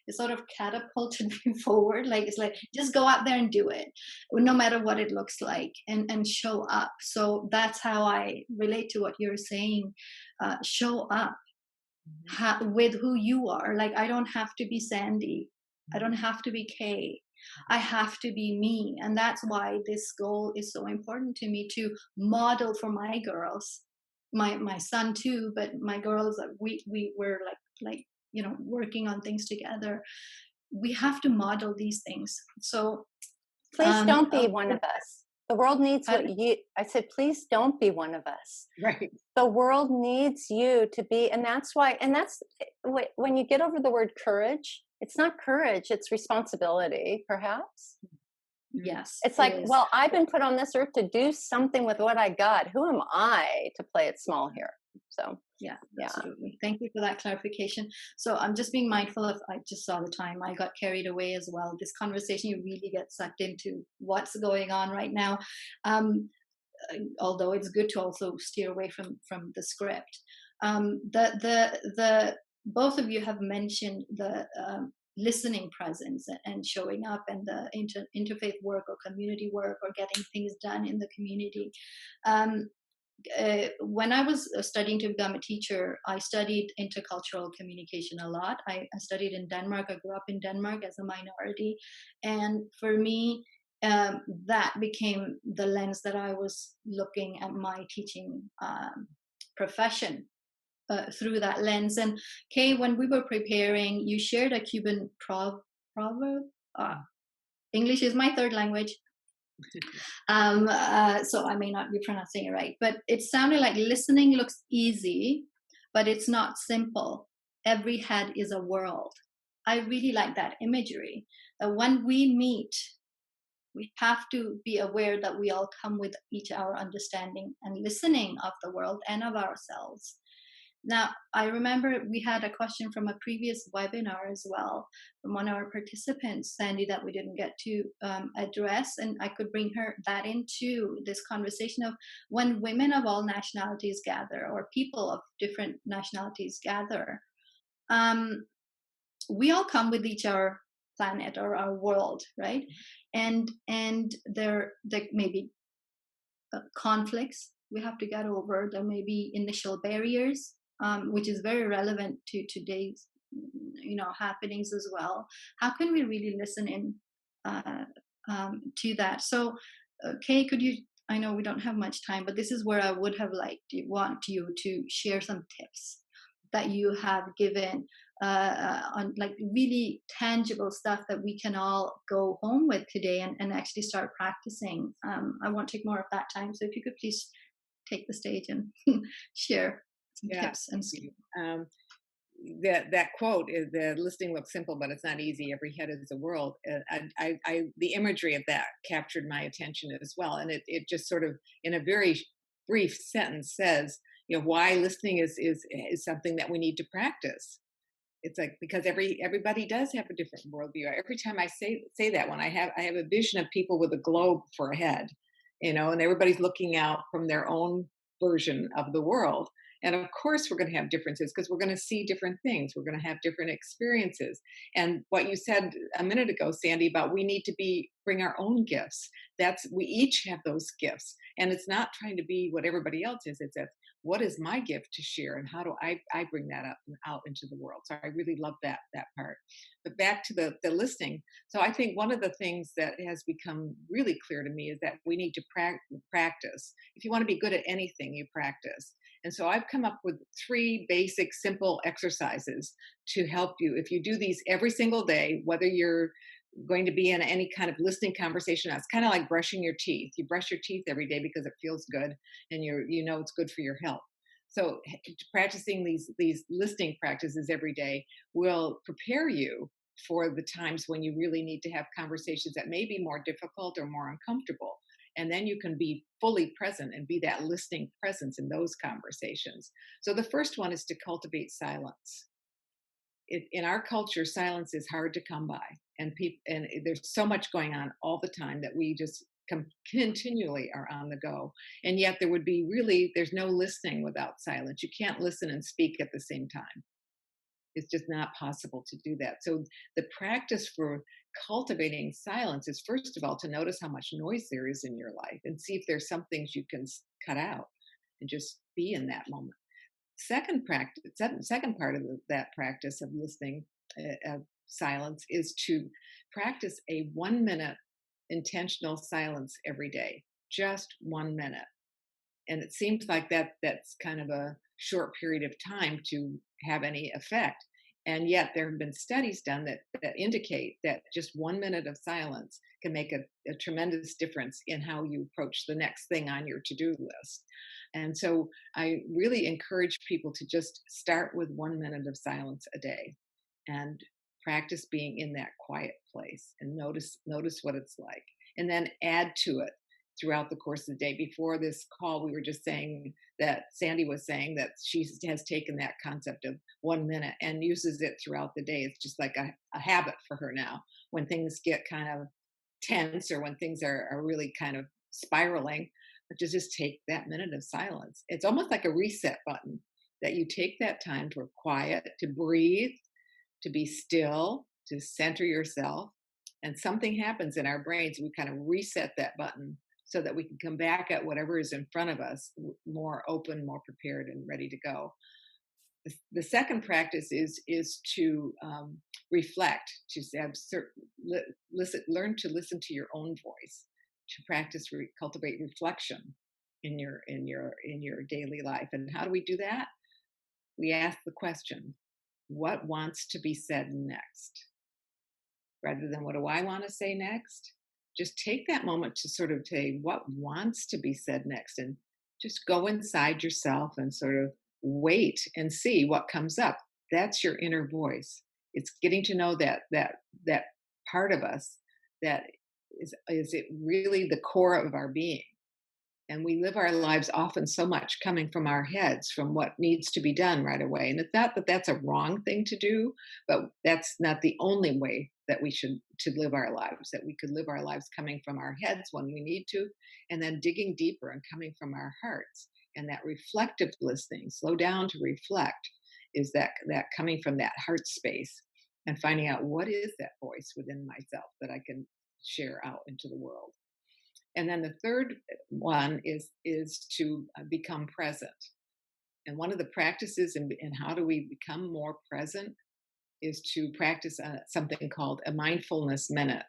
it sort of catapulted me forward. Like, it's like, just go out there and do it, no matter what it looks like, and show up. So that's how I relate to what you're saying. Show up with who you are. Like, I don't have to be Sandy. I don't have to be Kay. I have to be me. And that's why this goal is so important to me, to model for my girls, my son too, but my girls, we were like working on things together. We have to model these things. So please don't be one of us. The world needs I said, please don't be one of us. Right. The world needs you to be, and that's when you get over the word courage, it's not courage, it's responsibility, perhaps. Yes. It's like, well, I've been put on this earth to do something with what I got. Who am I to play it small here? So yeah, absolutely. Thank you for that clarification. So I'm just being mindful of, I just saw the time, I got carried away as well. This conversation, you really get sucked into what's going on right now. Although it's good to also steer away from the script. The both of you have mentioned the listening presence and showing up, and the interfaith work or community work or getting things done in the community. When I was studying to become a teacher, I studied intercultural communication a lot. I studied in Denmark. I grew up in Denmark as a minority. And for me, that became the lens that I was looking at my teaching profession through that lens. And Kay, when we were preparing, you shared a Cuban proverb. English is my third language. So I may not be pronouncing it right, but it sounded like listening looks easy, but it's not simple. Every head is a world. I really like that imagery, that when we meet, we have to be aware that we all come with each our understanding and listening of the world and of ourselves. Now, I remember we had a question from a previous webinar as well, from one of our participants, Sandy, that we didn't get to address, and I could bring that into this conversation of when women of all nationalities gather, or people of different nationalities gather, we all come with each our planet or our world, right? And there may be conflicts we have to get over. There may be initial barriers, which is very relevant to today's happenings as well. How can we really listen in to that? So Kay, could you, I know we don't have much time, but this is where I would have want you to share some tips that you have given on really tangible stuff that we can all go home with today and actually start practicing. I won't take more of that time, so if you could please take the stage and share some tips and skills. That quote is, the listening looks simple, but it's not easy. Every head is a world. The imagery of that captured my attention as well. And it just sort of, in a very brief sentence, says, why listening is something that we need to practice. It's like, because everybody does have a different worldview. Every time I say that, when I have a vision of people with a globe for a head, and everybody's looking out from their own version of the world. And of course, we're going to have differences because we're going to see different things. We're going to have different experiences. And what you said a minute ago, Sandy, about we need to bring our own gifts. We each have those gifts. And it's not trying to be what everybody else is. It's what is my gift to share, and how do I bring that up and out into the world? So I really love that part. But back to the listening. So I think one of the things that has become really clear to me is that we need to practice. If you want to be good at anything, you practice. And so I've come up with 3 basic, simple exercises to help you. If you do these every single day, whether you're going to be in any kind of listening conversation, it's kind of like brushing your teeth. You brush your teeth every day because it feels good, and you know it's good for your health. So practicing these listening practices every day will prepare you for the times when you really need to have conversations that may be more difficult or more uncomfortable. And then you can be fully present and be that listening presence in those conversations. So the first one is to cultivate silence. In our culture, silence is hard to come by, and there's so much going on all the time that we just continually are on the go. And yet there's no listening without silence. You can't listen and speak at the same time. It's just not possible to do that. So the practice for cultivating silence is, first of all, to notice how much noise there is in your life and see if there's some things you can cut out and just be in that moment. Second part of that practice of listening, of silence, is to practice a 1-minute intentional silence every day, just 1 minute. And it seems like that's kind of a short period of time to have any effect. And yet there have been studies done that indicate that just 1 minute of silence can make a tremendous difference in how you approach the next thing on your to-do list. And so I really encourage people to just start with 1 minute of silence a day and practice being in that quiet place and notice what it's like. And then add to it throughout the course of the day. Before this call, we were just saying that Sandy was saying that she has taken that concept of 1 minute and uses it throughout the day. It's just like a habit for her now. When things get kind of tense or when things are really kind of spiraling, but to just take that minute of silence. It's almost like a reset button, that you take that time for quiet, to breathe, to be still, to center yourself. And something happens in our brains. We kind of reset that button so that we can come back at whatever is in front of us more open, more prepared, and ready to go. The second practice is to reflect, to learn to listen to your own voice, to practice cultivate reflection in your daily life. And how do we do that? We ask the question, what wants to be said next? Rather than what do I want to say next? Just take that moment to sort of say what wants to be said next, and just go inside yourself and sort of wait and see what comes up. That's your inner voice. It's getting to know that part of us that is it really the core of our being. And we live our lives often so much coming from our heads, from what needs to be done right away. And it's not that that's a wrong thing to do, but that's not the only way that we should to live our lives, that we could live our lives coming from our heads when we need to, and then digging deeper and coming from our hearts. And that reflective listening, slow down to reflect, is that coming from that heart space and finding out what is that voice within myself that I can share out into the world. And then the third one is to become present. And one of the practices in how do we become more present is to practice something called a Mindfulness Minute.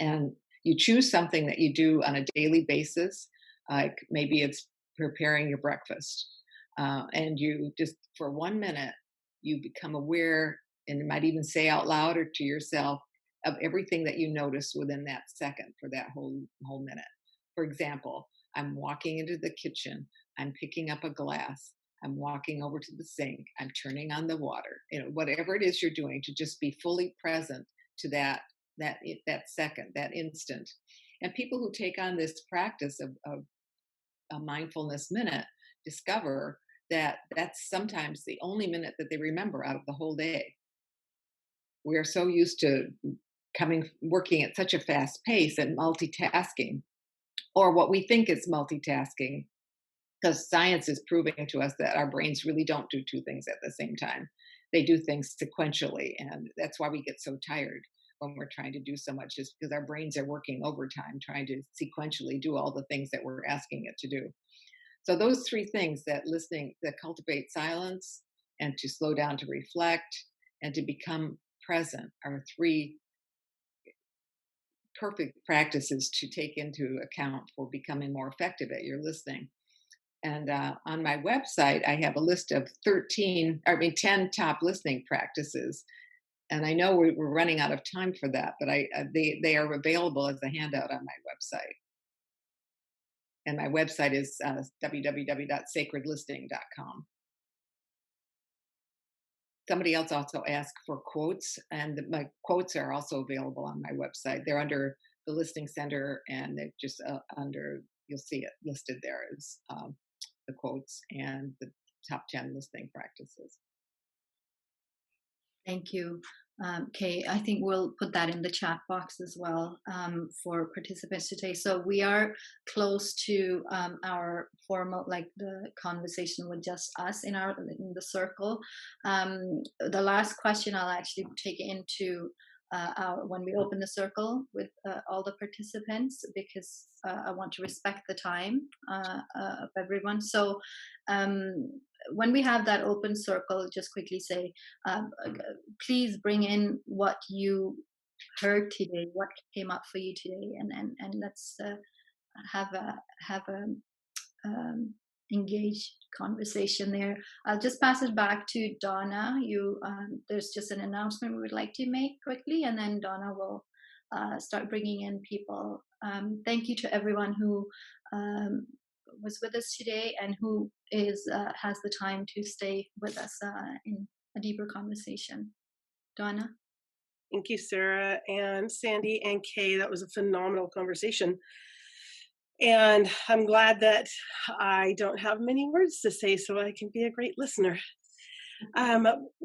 And you choose something that you do on a daily basis, like maybe it's preparing your breakfast. And you just, for 1 minute, you become aware, and you might even say out loud or to yourself, of everything that you notice within that second for that whole minute. For example, I'm walking into the kitchen, I'm picking up a glass, I'm walking over to the sink, I'm turning on the water. Whatever it is you're doing, to just be fully present to that second, that instant. And people who take on this practice of a mindfulness minute discover that that's sometimes the only minute that they remember out of the whole day. We are so used to working at such a fast pace and multitasking, or what we think is multitasking, because science is proving to us that our brains really don't do two things at the same time. They do things sequentially, and that's why we get so tired when we're trying to do so much, is because our brains are working overtime trying to sequentially do all the things that we're asking it to do. So those three things, that listening, that cultivate silence, and to slow down to reflect, and to become present, are three perfect practices to take into account for becoming more effective at your listening. And on my website, I have a list of 10 top listening practices. And I know we're running out of time for that, but they are available as a handout on my website. And my website is www.sacredlistening.com. Somebody else also asked for quotes, and my quotes are also available on my website. They're under the Listening Center, and they're just you'll see it listed there as the quotes and the top 10 listening practices. Thank you, Kay. I think we'll put that in the chat box as well for participants today. So we are close to our formal, like the conversation with just us in the circle. The last question I'll actually take into when we open the circle with all the participants, because I want to respect the time of everyone. So when we have that open circle, just quickly say, please bring in what you heard today, what came up for you today, and let's have a engaged conversation there. I'll just pass it back to Donna. There's just an announcement we would like to make quickly, and then Donna will start bringing in people. Thank you to everyone who was with us today and who has the time to stay with us in a deeper conversation. Donna? Thank you, Sarah and Sandy and Kay. That was a phenomenal conversation. And I'm glad that I don't have many words to say, so I can be a great listener.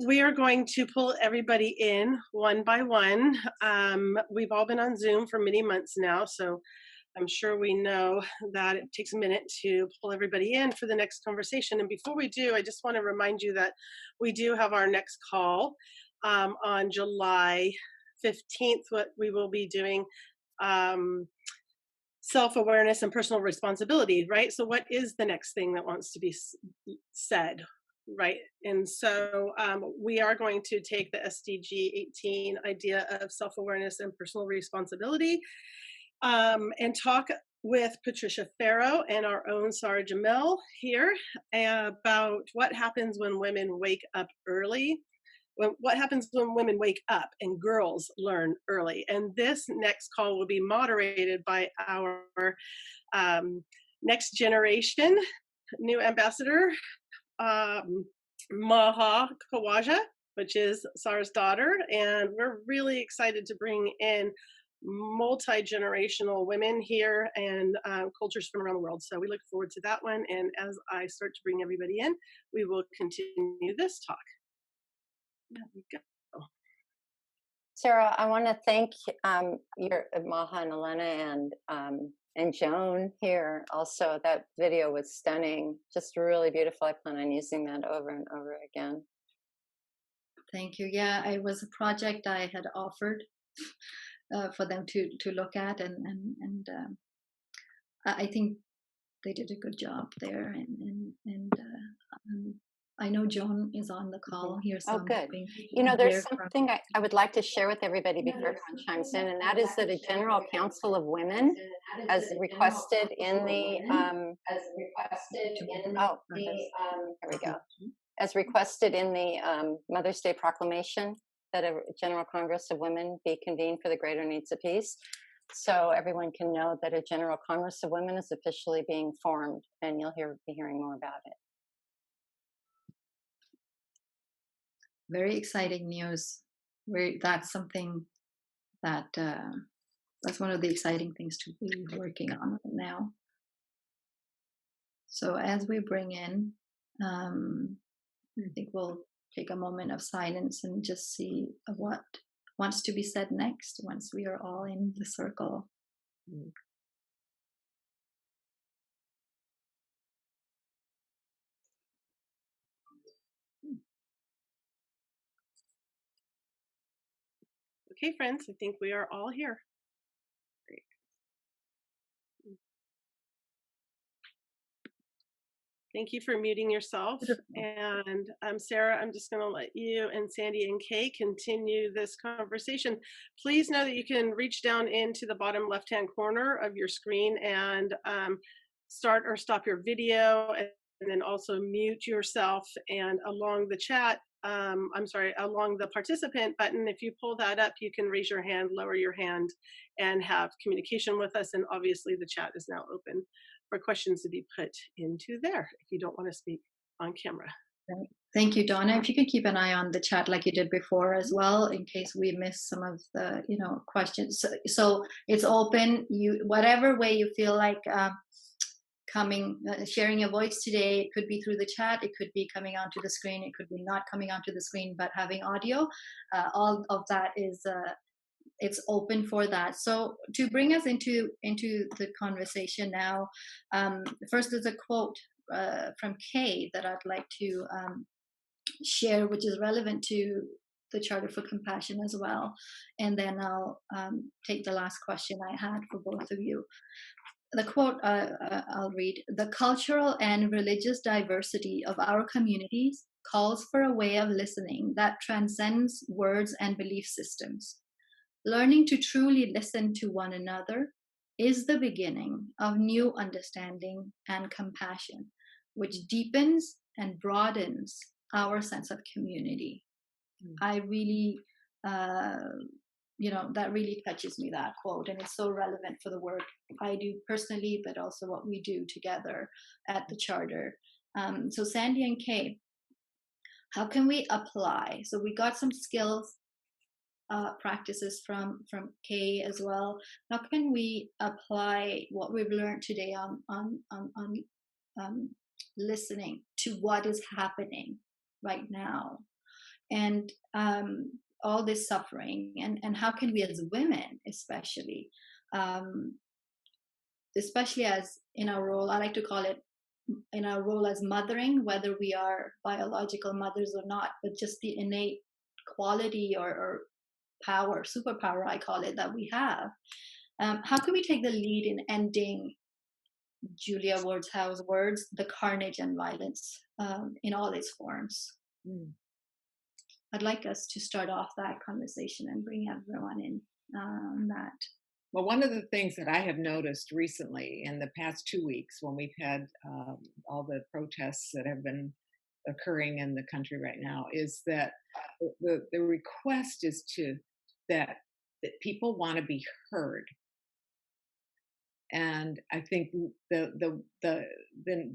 We are going to pull everybody in one by one. We've all been on Zoom for many months now, so I'm sure we know that it takes a minute to pull everybody in for the next conversation. And before we do, I just want to remind you that we do have our next call on July 15th. What we will be doing self-awareness and personal responsibility, right? So what is the next thing that wants to be said, right? And so we are going to take the SDG 18 idea of self-awareness and personal responsibility and talk with Patricia Farrow and our own Sara Jamil here about what happens when women wake up early. What happens when women wake up and girls learn early. And this next call will be moderated by our next generation new ambassador, Maha Kawaja, which is Sara's daughter. And we're really excited to bring in multi-generational women here and cultures from around the world. So we look forward to that one. And as I start to bring everybody in, we will continue this talk. There we go. Sarah, I want to thank your Maha and Elena and Joan here. Also, that video was stunning, just really beautiful. I plan on using that over and over again. Thank you. Yeah, it was a project I had offered for them to look at, and I think they did a good job there. And I know Joan is on the call here. So good. You know, there's something I would like to share with everybody before everyone chimes in, and that is that a General Council of Women, as requested in the here we go, as requested in the Mother's Day Proclamation, that a General Congress of Women be convened for the greater needs of peace. So everyone can know that a General Congress of Women is officially being formed, and you'll be hearing more about it. Very exciting news. That's something that that's one of the exciting things to be working on now. So as we bring in, I think we'll take a moment of silence and just see what wants to be said next once we are all in the circle. Okay, friends, I think we are all here. Great. Thank you for muting yourself. And Sarah, I'm just going to let you and Sandy and Kay continue this conversation. Please know that you can reach down into the bottom left-hand corner of your screen and start or stop your video, and then also mute yourself. And along the chat, along the participant button, if you pull that up, you can raise your hand, lower your hand, and have communication with us. And obviously the chat is now open for questions to be put into there if you don't want to speak on camera. Right. Thank you, Donna. If you could keep an eye on the chat like you did before as well, in case we miss some of the, questions. So it's open. You, whatever way you feel like sharing your voice today. It could be through the chat. It could be coming onto the screen. It could be not coming onto the screen, but having audio. All of that is. It's open for that. So to bring us into the conversation now, first there's a quote from Kay that I'd like to share, which is relevant to the Charter for Compassion as well. And then I'll take the last question I had for both of you. The quote I'll read: "The cultural and religious diversity of our communities calls for a way of listening that transcends words and belief systems. Learning to truly listen to one another is the beginning of new understanding and compassion, which deepens and broadens our sense of community." I really, that really touches me, that quote, and it's so relevant for the work I do personally, but also what we do together at the Charter. So Sandy and Kay, how can we apply? So we got some skills, practices from Kay as well. How can we apply what we've learned today on listening to what is happening right now, and all this suffering, and how can we as women, especially as in our role, I like to call it, in our role as mothering, whether we are biological mothers or not, but just the innate quality or power, superpower, I call it, that we have. How can we take the lead in ending Julia Ward Howe's words, the carnage and violence in all its forms? I'd like us to start off that conversation and bring everyone in on that. Well, one of the things that I have noticed recently in the past 2 weeks, when we've had all the protests that have been occurring in the country right now, is that the request is that people want to be heard. And I think the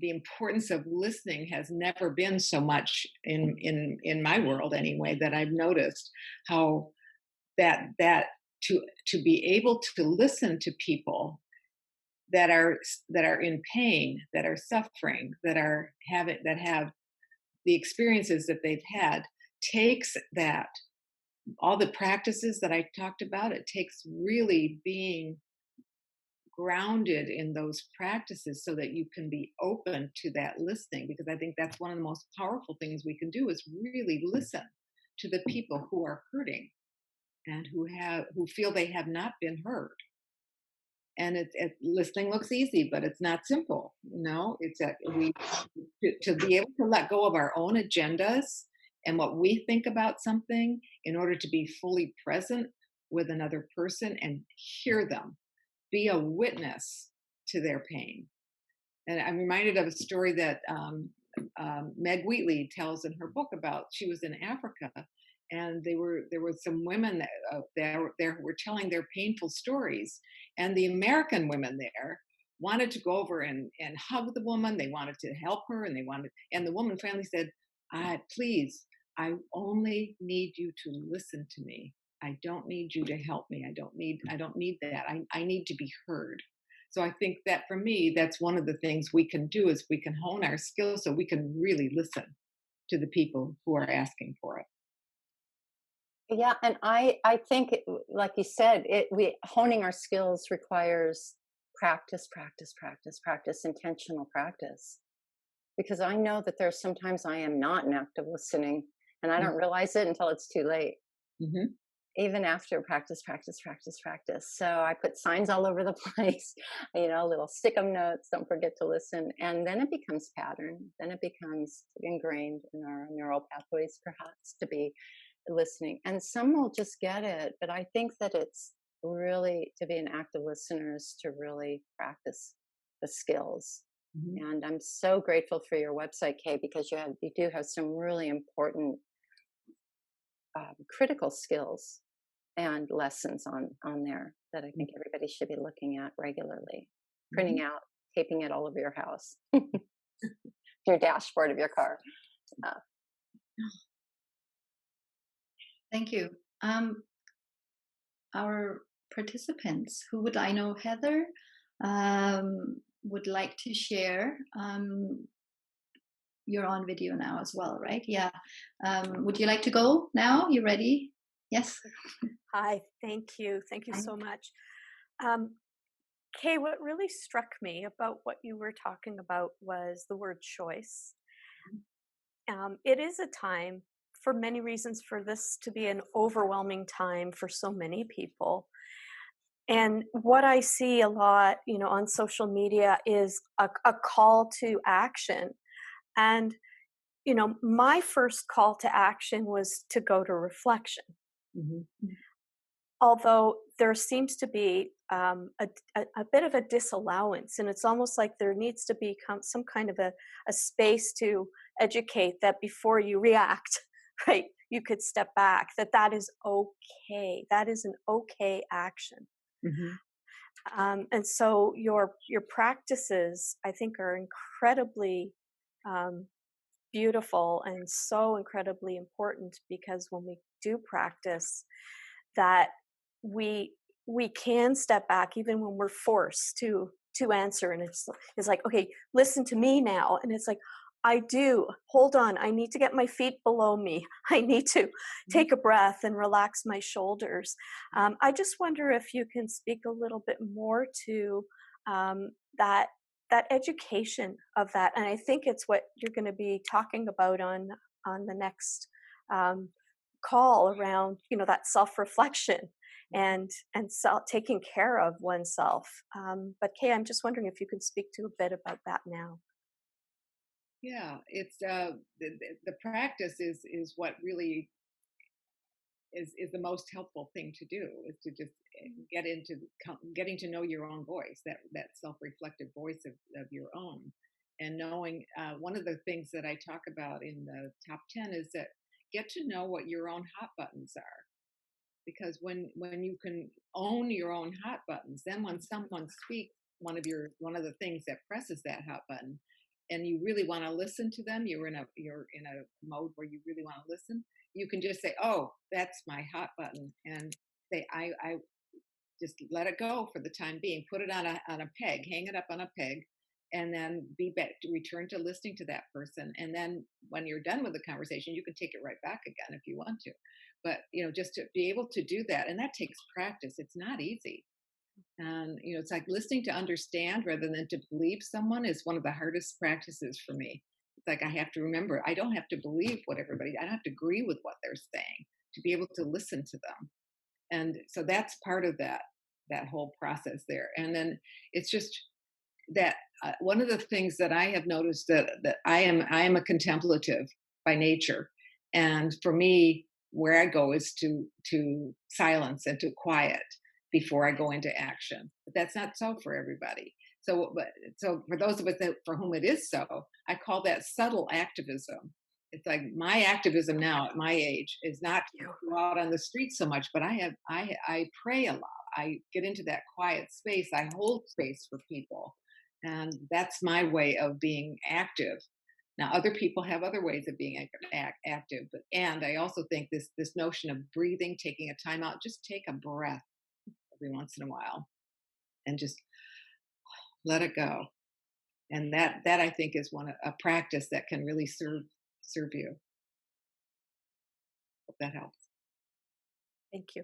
importance of listening has never been so much in my world anyway, that I've noticed how that to be able to listen to people that are in pain, that are suffering, that have the experiences that they've had, takes that, all the practices that I talked about, it takes really being grounded in those practices so that you can be open to that listening, because I think that's one of the most powerful things we can do, is really listen to the people who are hurting and who feel they have not been heard. And listening looks easy, but it's not simple. It's to be able to let go of our own agendas and what we think about something in order to be fully present with another person and hear them, be a witness to their pain. And I'm reminded of a story that Meg Wheatley tells in her book about, she was in Africa, and there were some women that were telling their painful stories, and the American women there wanted to go over and hug the woman. They wanted to help her, and the woman finally said, please, I only need you to listen to me. I don't need you to help me. I don't need that. I need to be heard. So I think that for me, that's one of the things we can do, is we can hone our skills so we can really listen to the people who are asking for it. Yeah, and I think, like you said, honing our skills requires practice, intentional practice. Because I know that there's sometimes I am not an active listening, and I don't realize it until it's too late. Mm-hmm. even after practice. So I put signs all over the place, little stick 'em notes, don't forget to listen. And then it becomes pattern. Then it becomes ingrained in our neural pathways, perhaps, to be listening. And some will just get it. But I think that it's really to be an active listener is to really practice the skills. Mhm. And I'm so grateful for your website, Kay, because you do have some really important critical skills and lessons on there that I think everybody should be looking at regularly, printing out, taping it all over your house, your dashboard of your car. Thank you. Our participants, who would I know? Heather would like to share. You're on video now as well, right? Yeah. Would you like to go now? You ready? Yes. Hi, thank you. Thank you so much. Kay, what really struck me about what you were talking about was the word choice. It is a time, for many reasons, for this to be an overwhelming time for so many people. And what I see a lot, on social media is a call to action. And, my first call to action was to go to reflection. Although there seems to be a bit of a disallowance, and it's almost like there needs to be some kind of a space to educate that before you react, right, you could step back, that is okay. That is an okay action. And so your practices, I think, are incredibly beautiful and so incredibly important, because when we do practice that, we can step back even when we're forced to answer, and it's like, okay, listen to me now. And it's like, I do, hold on, I need to get my feet below me, I need to take a breath and relax my shoulders. I just wonder if you can speak a little bit more to that education of that. And I think it's what you're going to be talking about on the next call around, that self-reflection and taking care of oneself. But Kay, I'm just wondering if you could speak to a bit about that now. Yeah, it's the practice is what really is the most helpful thing to do, is to just getting to know your own voice, that self-reflective voice of your own, and knowing one of the things that I talk about in the top 10 is that get to know what your own hot buttons are, because when you can own your own hot buttons, then when someone speaks one of the things that presses that hot button, and you really want to listen to them, you're in a mode where you really want to listen, you can just say, oh, that's my hot button, and say, I just let it go for the time being, put it on a peg, hang it up on a peg, and then be back to return to listening to that person. And then when you're done with the conversation, you can take it right back again if you want to. But just to be able to do that, and that takes practice. It's not easy. And it's like listening to understand rather than to believe someone is one of the hardest practices for me. It's like I have to remember, I don't have to believe I don't have to agree with what they're saying to be able to listen to them. And so that's part of that whole process there. And then it's just that one of the things that I have noticed that I am a contemplative by nature, and for me, where I go is to silence and to quiet before I go into action. But that's not so for everybody. So for those of us for whom it is so, I call that subtle activism. It's like my activism now at my age is not to go out on the street so much, but I pray a lot. I get into that quiet space. I hold space for people. And that's my way of being active. Now, other people have other ways of being active, and I also think this notion of breathing, taking a time out, just take a breath every once in a while, and just let it go. And that I think is a practice that can really serve you. Hope that helps. Thank you.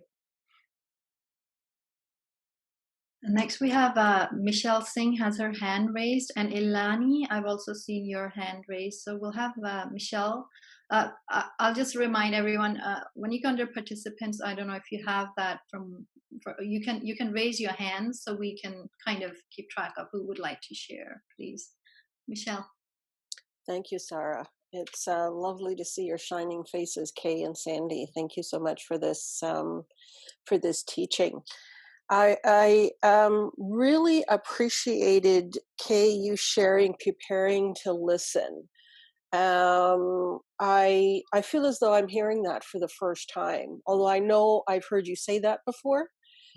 Next, we have Michelle Singh has her hand raised, and Ilani, I've also seen your hand raised. So we'll have Michelle. I'll just remind everyone when you go under participants, I don't know if you have that you can raise your hands so we can kind of keep track of who would like to share, please. Michelle. Thank you, Sara. It's lovely to see your shining faces, Kay and Sandy. Thank you so much for this teaching. I really appreciated, Kay, you sharing preparing to listen. I feel as though I'm hearing that for the first time, although I know I've heard you say that before.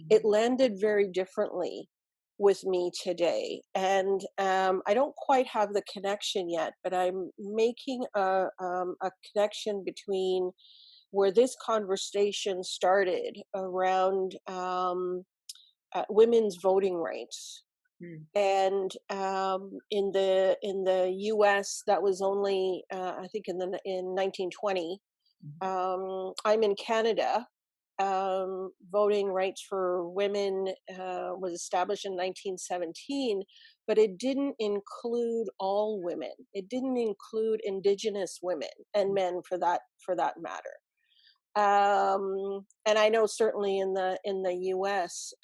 It landed very differently with me today, and I don't quite have the connection yet, but I'm making a connection between where this conversation started around women's voting rights. And in the U.S., that was only I think in 1920. I'm in Canada. Voting rights for women was established in 1917, but it didn't include all women. It didn't include Indigenous women and men, for that matter. And I know certainly in the U.S.,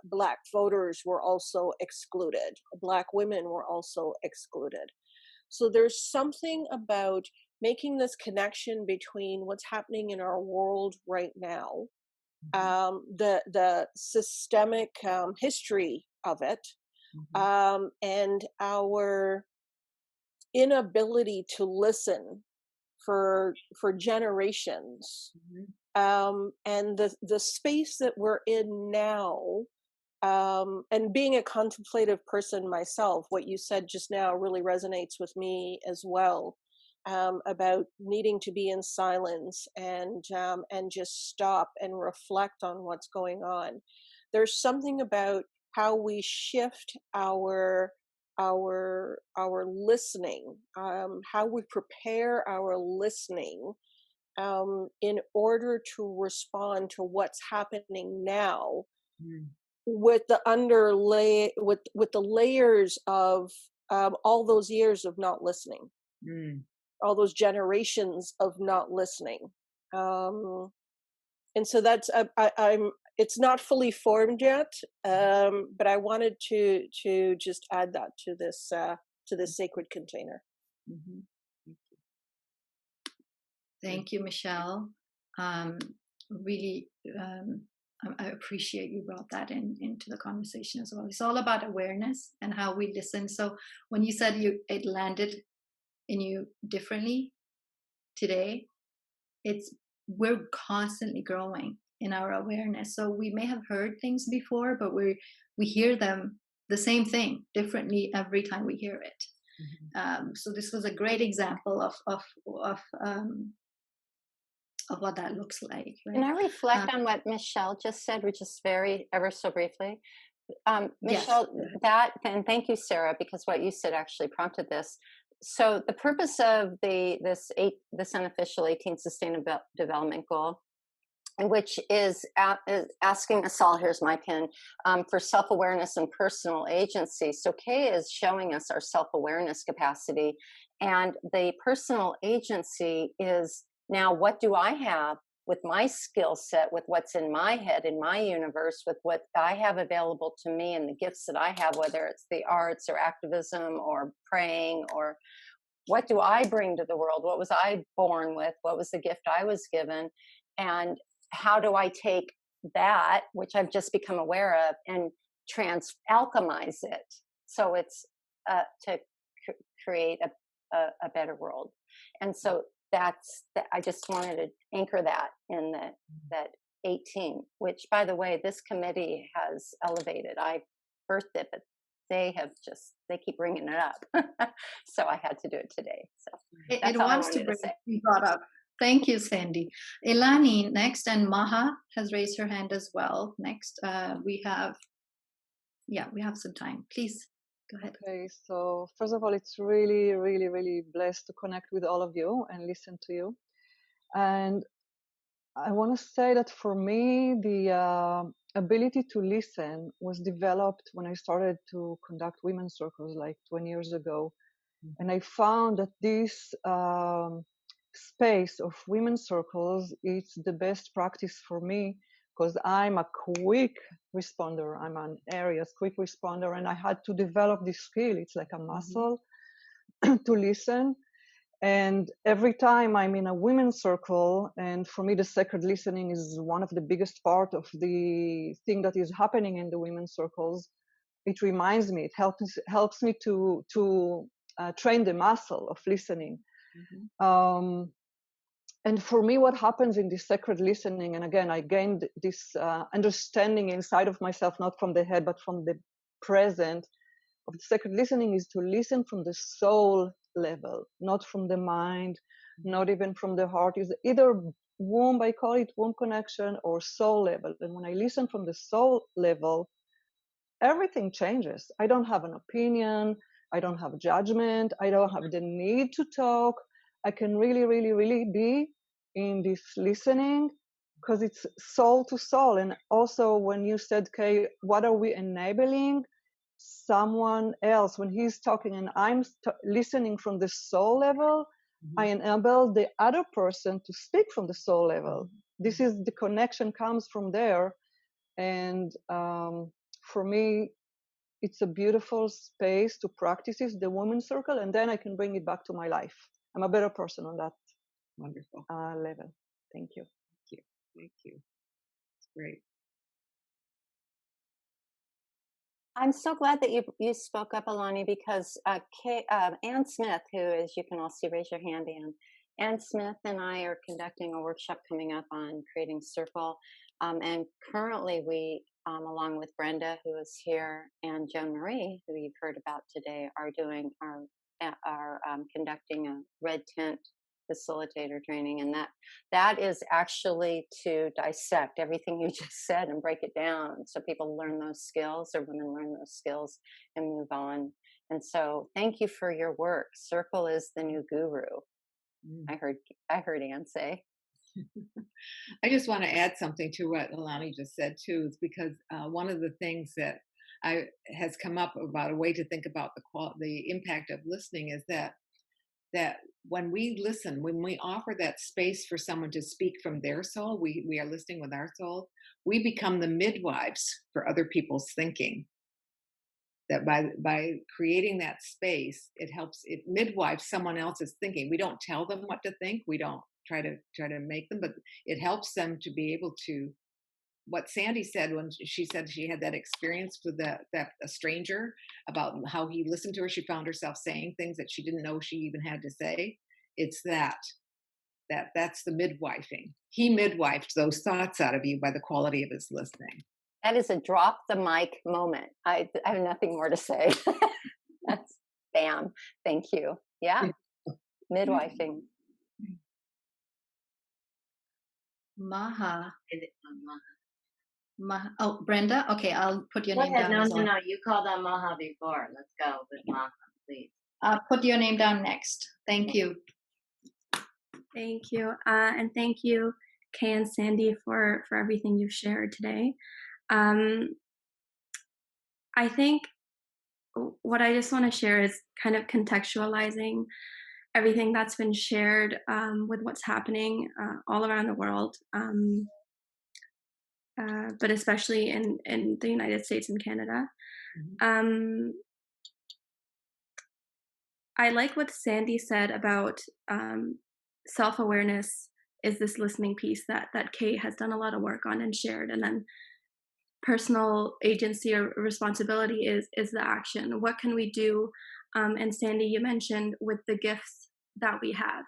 Black voters were also excluded. Black women were also excluded. So there's something about making this connection between what's happening in our world right now, the systemic history of it, and our inability to listen for generations, and the space that we're in now, and being a contemplative person myself, what you said just now really resonates with me as well, about needing to be in silence and just stop and reflect on what's going on. There's something about how we shift our listening, how we prepare our listening in order to respond to what's happening now, with the with the layers of all those years of not listening, all those generations of not listening, and so that's I'm. It's not fully formed yet, but I wanted to just add that to this sacred container. Thank you, Michelle. Really, I appreciate you brought that into the conversation as well. It's all about awareness and how we listen. So when you said it landed in you differently today, we're constantly growing in our awareness. So we may have heard things before, but we hear them, the same thing, differently every time we hear it. So this was a great example of what that looks like. Right? Can I reflect on what Michelle just said, which is ever so briefly? Michelle, yes. And thank you, Sara, because what you said actually prompted this. So the purpose of this unofficial 18th Sustainable Development Goal, which is asking us all, here's my pin, for self-awareness and personal agency. So Kay is showing us our self-awareness capacity, and the personal agency is, now what do I have with my skill set, with what's in my head, in my universe, with what I have available to me and the gifts that I have, whether it's the arts or activism or praying, or what do I bring to the world? What was I born with? What was the gift I was given? And how do I take that, which I've just become aware of, and alchemize it so it's to create a better world? And so I just wanted to anchor that in that 18, which, by the way, this committee has elevated. I birthed it, but they keep bringing it up. So I had to do it today. So it wants to be brought up. Thank you, Sandy. Ilani next, and Maha has raised her hand as well. Next, we have some time. Please go ahead. Okay, so first of all, it's really, really, really blessed to connect with all of you and listen to you. And I want to say that for me, ability to listen was developed when I started to conduct women's circles like 20 years ago. And I found that this space of women's circles is the best practice for me, because I'm a quick responder. I'm an areas quick responder, and I had to develop this skill. It's like a muscle to listen. And every time I'm in a women's circle, and for me the sacred listening is one of the biggest part of the thing that is happening in the women's circles, it reminds me, it helps me to train the muscle of listening. And for me, what happens in this sacred listening, and again, I gained this understanding inside of myself, not from the head, but from the present of the sacred listening, is to listen from the soul level, not from the mind, not even from the heart. Is either womb, I call it womb connection, or soul level. And when I listen from the soul level, everything changes. I don't have an opinion. I don't have judgment. I don't have the need to talk. I can really, really, really be in this listening, because it's soul to soul. And also when you said, Kay, what are we enabling? Someone else, when he's talking and I'm listening from the soul level, I enable the other person to speak from the soul level. This is the connection comes from there. And for me, it's a beautiful space to practice it, the women's circle, and then I can bring it back to my life. I'm a better person on that Wonderful. level. Thank you. Thank you. Thank you. It's great. I'm so glad that you spoke up, Alani, because Ann Smith, who, as you can all see, raise your hand, Ann Smith and I are conducting a workshop coming up on creating circle. And currently we, along with Brenda, who is here, and Joan Marie, who you've heard about today, are doing conducting a red tent facilitator training, and that is actually to dissect everything you just said and break it down so people learn those skills, or women learn those skills and move on. And so thank you for your work. Circle is the new guru. I heard Ann say. I just want to add something to what Alani just said too, is because one of the things that has come up about a way to think about the impact of listening is that when we listen, when we offer that space for someone to speak from their soul, we are listening with our soul, we become the midwives for other people's thinking. That by creating that space, it midwives someone else's thinking. We don't tell them what to think. We don't try to make them, but it helps them to be able to, what Sandy said when she said she had that experience with a stranger, about how he listened to her, she found herself saying things that she didn't know she even had to say. It's that's the midwifing. He midwifed those thoughts out of you by the quality of his listening. That is a drop the mic moment. I have nothing more to say. That's bam. Thank you. Yeah. Midwifing. Maha. Oh, Brenda? Okay, I'll put your name down. No, you called on Maha before. Let's go with Maha, please. Put your name down next. Thank you. Thank you. And thank you, Kay and Sandy, for everything you've shared today. I think what I just want to share is kind of contextualizing everything that's been shared with what's happening all around the world, but especially in the United States and Canada. I like what Sandy said about self-awareness is this listening piece that Kay has done a lot of work on and shared, and then personal agency or responsibility is the action. What can we do? And Sandy, you mentioned with the gifts that we have.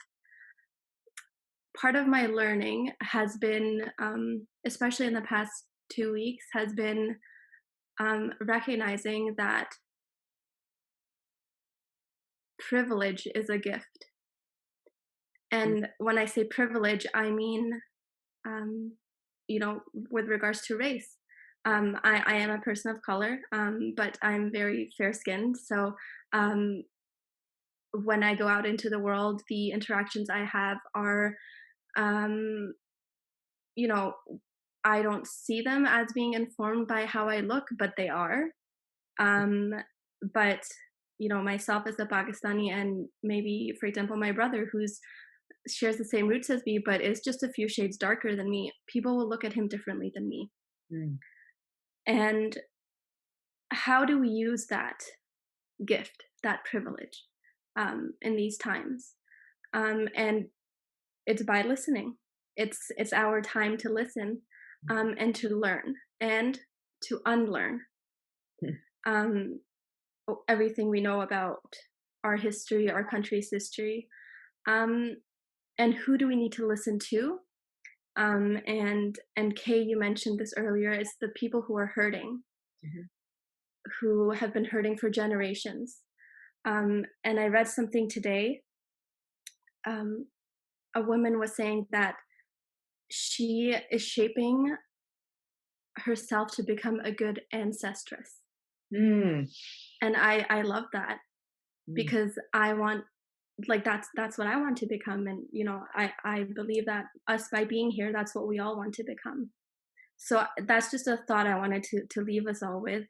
Part of my learning has been, especially in the past 2 weeks, has been recognizing that privilege is a gift. And when I say privilege, I mean, with regards to race. I am a person of color, but I'm very fair-skinned. So when I go out into the world, the interactions I have are, I don't see them as being informed by how I look, but they are. But myself as a Pakistani, and maybe, for example, my brother who's shares the same roots as me, but is just a few shades darker than me, people will look at him differently than me. And how do we use that gift, that privilege, in these times? And it's by listening. It's our time to listen, and to learn and to unlearn everything we know about our history, our country's history, and who do we need to listen to? And Kay, you mentioned this earlier, is the people who are hurting, who have been hurting for generations. And I read something today. A woman was saying that she is shaping herself to become a good ancestress. And I love that, because I want, that's what I want to become. And I believe that us, by being here, that's what we all want to become. So that's just a thought I wanted to leave us all with,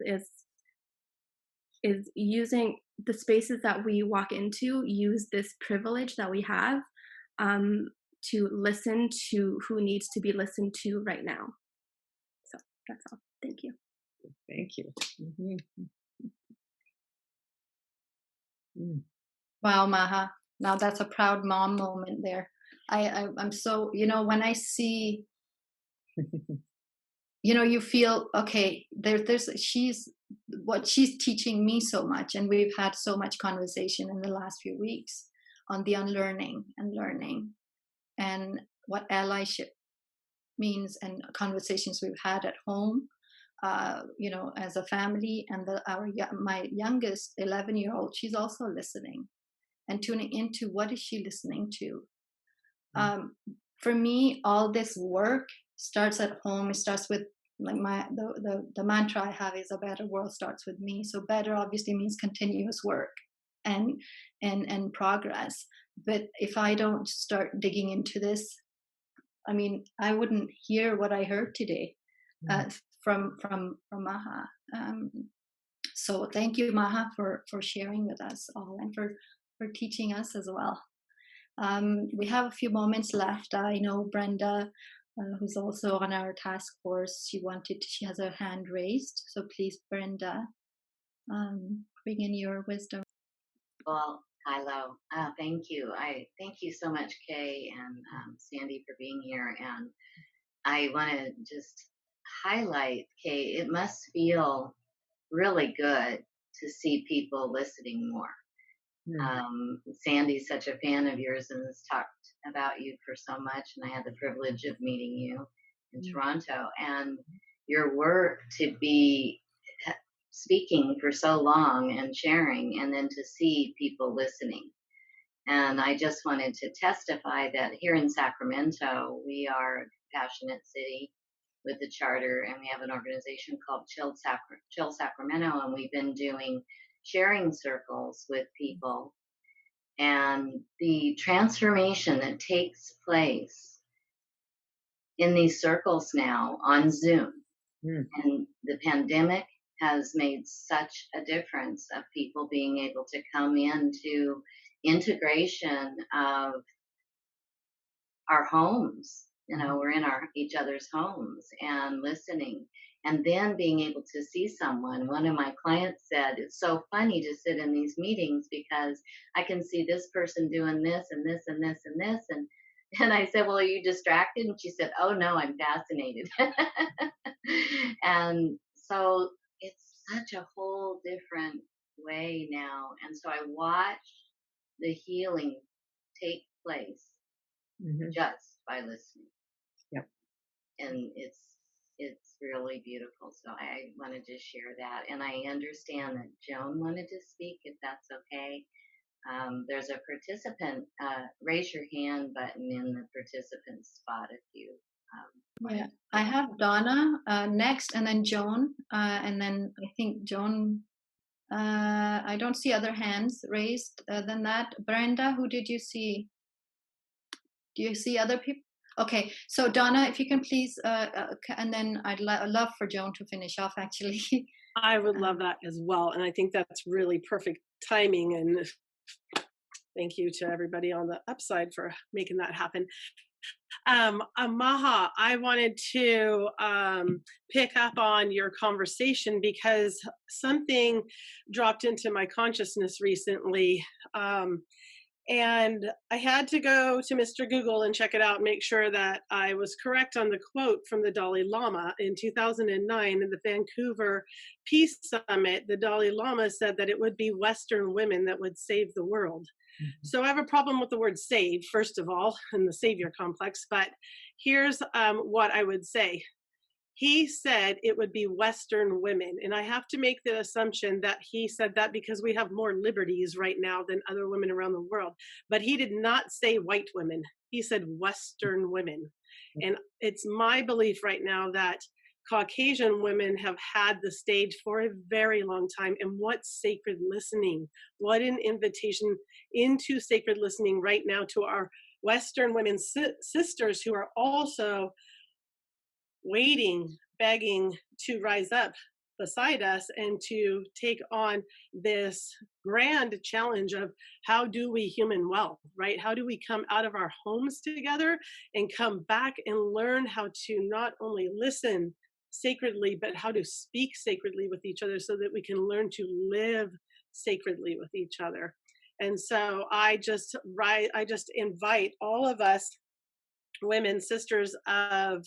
is using the spaces that we walk into, use this privilege that we have, to listen to who needs to be listened to right now. So that's all. Thank you. Thank you. Wow, Maha. Now that's a proud mom moment there. I'm so, when I see, you feel, okay, she's teaching me so much, and we've had so much conversation in the last few weeks on the unlearning and learning, and what allyship means, and conversations we've had at home, as a family. And my youngest 11-year-old, she's also listening and tuning into what is she listening to. For me, all this work starts at home. It starts with, like, the mantra I have is, a better world starts with me. So better obviously means continuous work and progress. But if I don't start digging into this, I wouldn't hear what I heard today from Maha. So thank you, Maha, for sharing with us all, and for teaching us as well. We have a few moments left. I know Brenda, who's also on our task force, she has her hand raised. So please, Brenda, bring in your wisdom. Well, hello. Thank you. I thank you so much, Kay and Sandy, for being here. And I want to just highlight, Kay, it must feel really good to see people listening more. Sandy's such a fan of yours and has talked about you for so much, and I had the privilege of meeting you in Toronto, and your work to be speaking for so long and sharing, and then to see people listening. And I just wanted to testify that here in Sacramento, we are a compassionate city with a charter, and we have an organization called Chill Sacramento, and we've been doing sharing circles with people, and the transformation that takes place in these circles now on Zoom. And the pandemic has made such a difference of people being able to come into integration of our homes. We're in each other's homes and listening, and then being able to see someone. One of my clients said, it's so funny to sit in these meetings because I can see this person doing this and this and this and this. And I said, well, are you distracted? And she said, oh no, I'm fascinated. And so it's such a whole different way now. And so I watch the healing take place just by listening. Yep. And it's really beautiful. So I wanted to share that. And I understand that Joan wanted to speak, if that's okay. There's a participant, raise your hand button in the participant spot if you. Yeah, I have Donna next, and then Joan, and then I think Joan. I don't see other hands raised than that. Brenda, who did you see? Do you see other people? Okay, so Donna, if you can please, and then I'd love for Joan to finish off, actually. I would love that as well. And I think that's really perfect timing. And thank you to everybody on the upside for making that happen. Maha, I wanted to pick up on your conversation because something dropped into my consciousness recently. And I had to go to Mr. Google and check it out and make sure that I was correct on the quote from the Dalai Lama. In 2009, in the Vancouver Peace Summit, the Dalai Lama said that it would be Western women that would save the world. So I have a problem with the word save, first of all, in the savior complex, but here's what I would say. He said it would be Western women. And I have to make the assumption that he said that because we have more liberties right now than other women around the world. But he did not say white women. He said Western women. And it's my belief right now that Caucasian women have had the stage for a very long time. And what's sacred listening? What an invitation into sacred listening right now to our Western women sisters who are also waiting, begging to rise up beside us and to take on this grand challenge of how do we human well, right? How do we come out of our homes together and come back and learn how to not only listen sacredly, but how to speak sacredly with each other so that we can learn to live sacredly with each other. And so I just invite all of us women, sisters of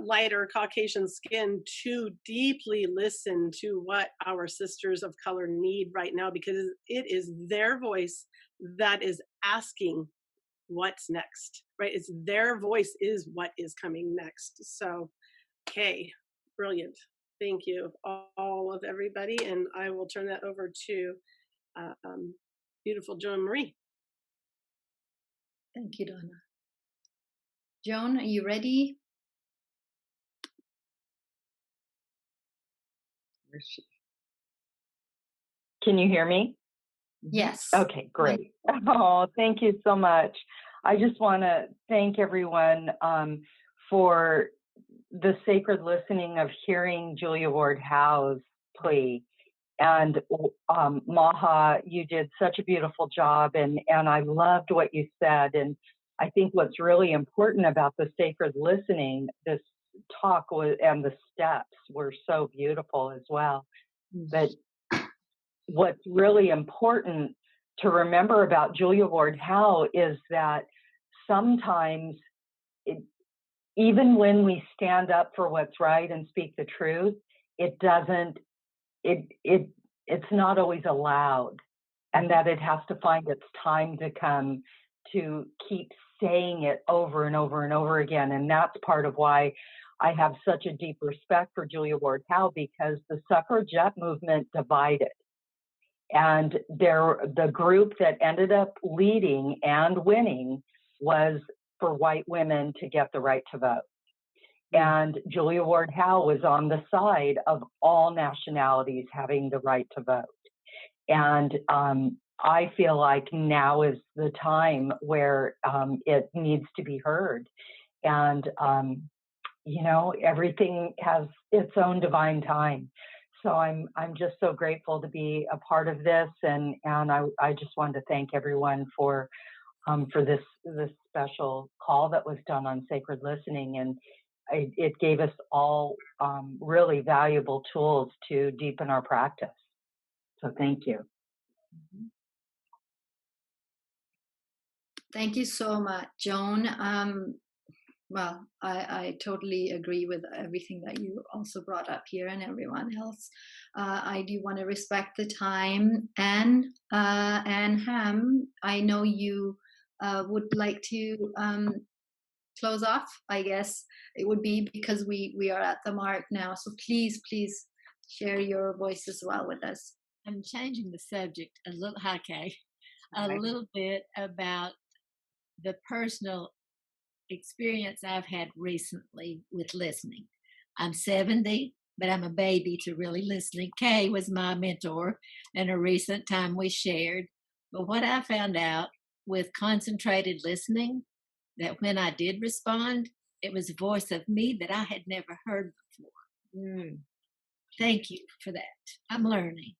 lighter Caucasian skin, to deeply listen to what our sisters of color need right now, because it is their voice that is asking what's next, right? It's their voice is what is coming next. So, okay, brilliant. Thank you, all of everybody. And I will turn that over to beautiful Joan Marie. Thank you, Donna. Joan, are you ready? Can you hear me? Yes. Okay, great. Oh, thank you so much. I just want to thank everyone for the sacred listening of hearing Julia Ward Howe's plea. And Maha, you did such a beautiful job, and I loved what you said. And I think what's really important about the sacred listening, this talk and the steps were so beautiful as well. But what's really important to remember about Julia Ward Howe is that sometimes, even when we stand up for what's right and speak the truth, it's not always allowed, and that it has to find its time to come to keep saying it over and over and over again. And that's part of why I have such a deep respect for Julia Ward Howe, because the suffragette movement divided. And the group that ended up leading and winning was for white women to get the right to vote. And Julia Ward Howe was on the side of all nationalities having the right to vote. And I feel like now is the time where it needs to be heard. And, everything has its own divine time. So I'm just so grateful to be a part of this, and I just wanted to thank everyone for this special call that was done on sacred listening, and it gave us all really valuable tools to deepen our practice. So thank you. Thank you so much, Joan. Well, I totally agree with everything that you also brought up here, and everyone else. I do want to respect the time. And Ham, I know you would like to close off. I guess it would be because we are at the mark now. So please share your voice as well with us. I'm changing the subject a little bit about the personal experience I've had recently with listening. I'm 70, but I'm a baby to really listening. Kay was my mentor in a recent time we shared. But what I found out with concentrated listening, that when I did respond, it was a voice of me that I had never heard before. Thank you for that. I'm learning.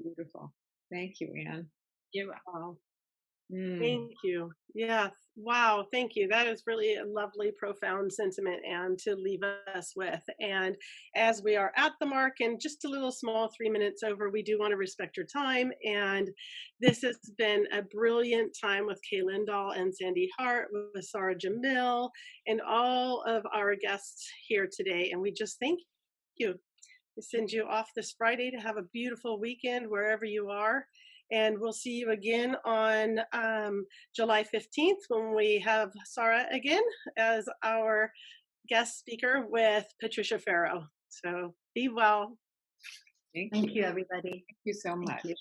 Beautiful. Thank you, Anne. You're welcome. Thank you. Yeah. Wow. Thank you. That is really a lovely, profound sentiment, and to leave us with. And as we are at the mark and just a little small 3 minutes over, we do want to respect your time. And this has been a brilliant time with Kalin Dahl and Sande Hart, with Sara Jamil, and all of our guests here today. And we just thank you. We send you off this Friday to have a beautiful weekend wherever you are. And we'll see you again on July 15th when we have Sara again as our guest speaker with Patricia Farrow. So be well. Thank you, everybody. Thank you so much. Thank you.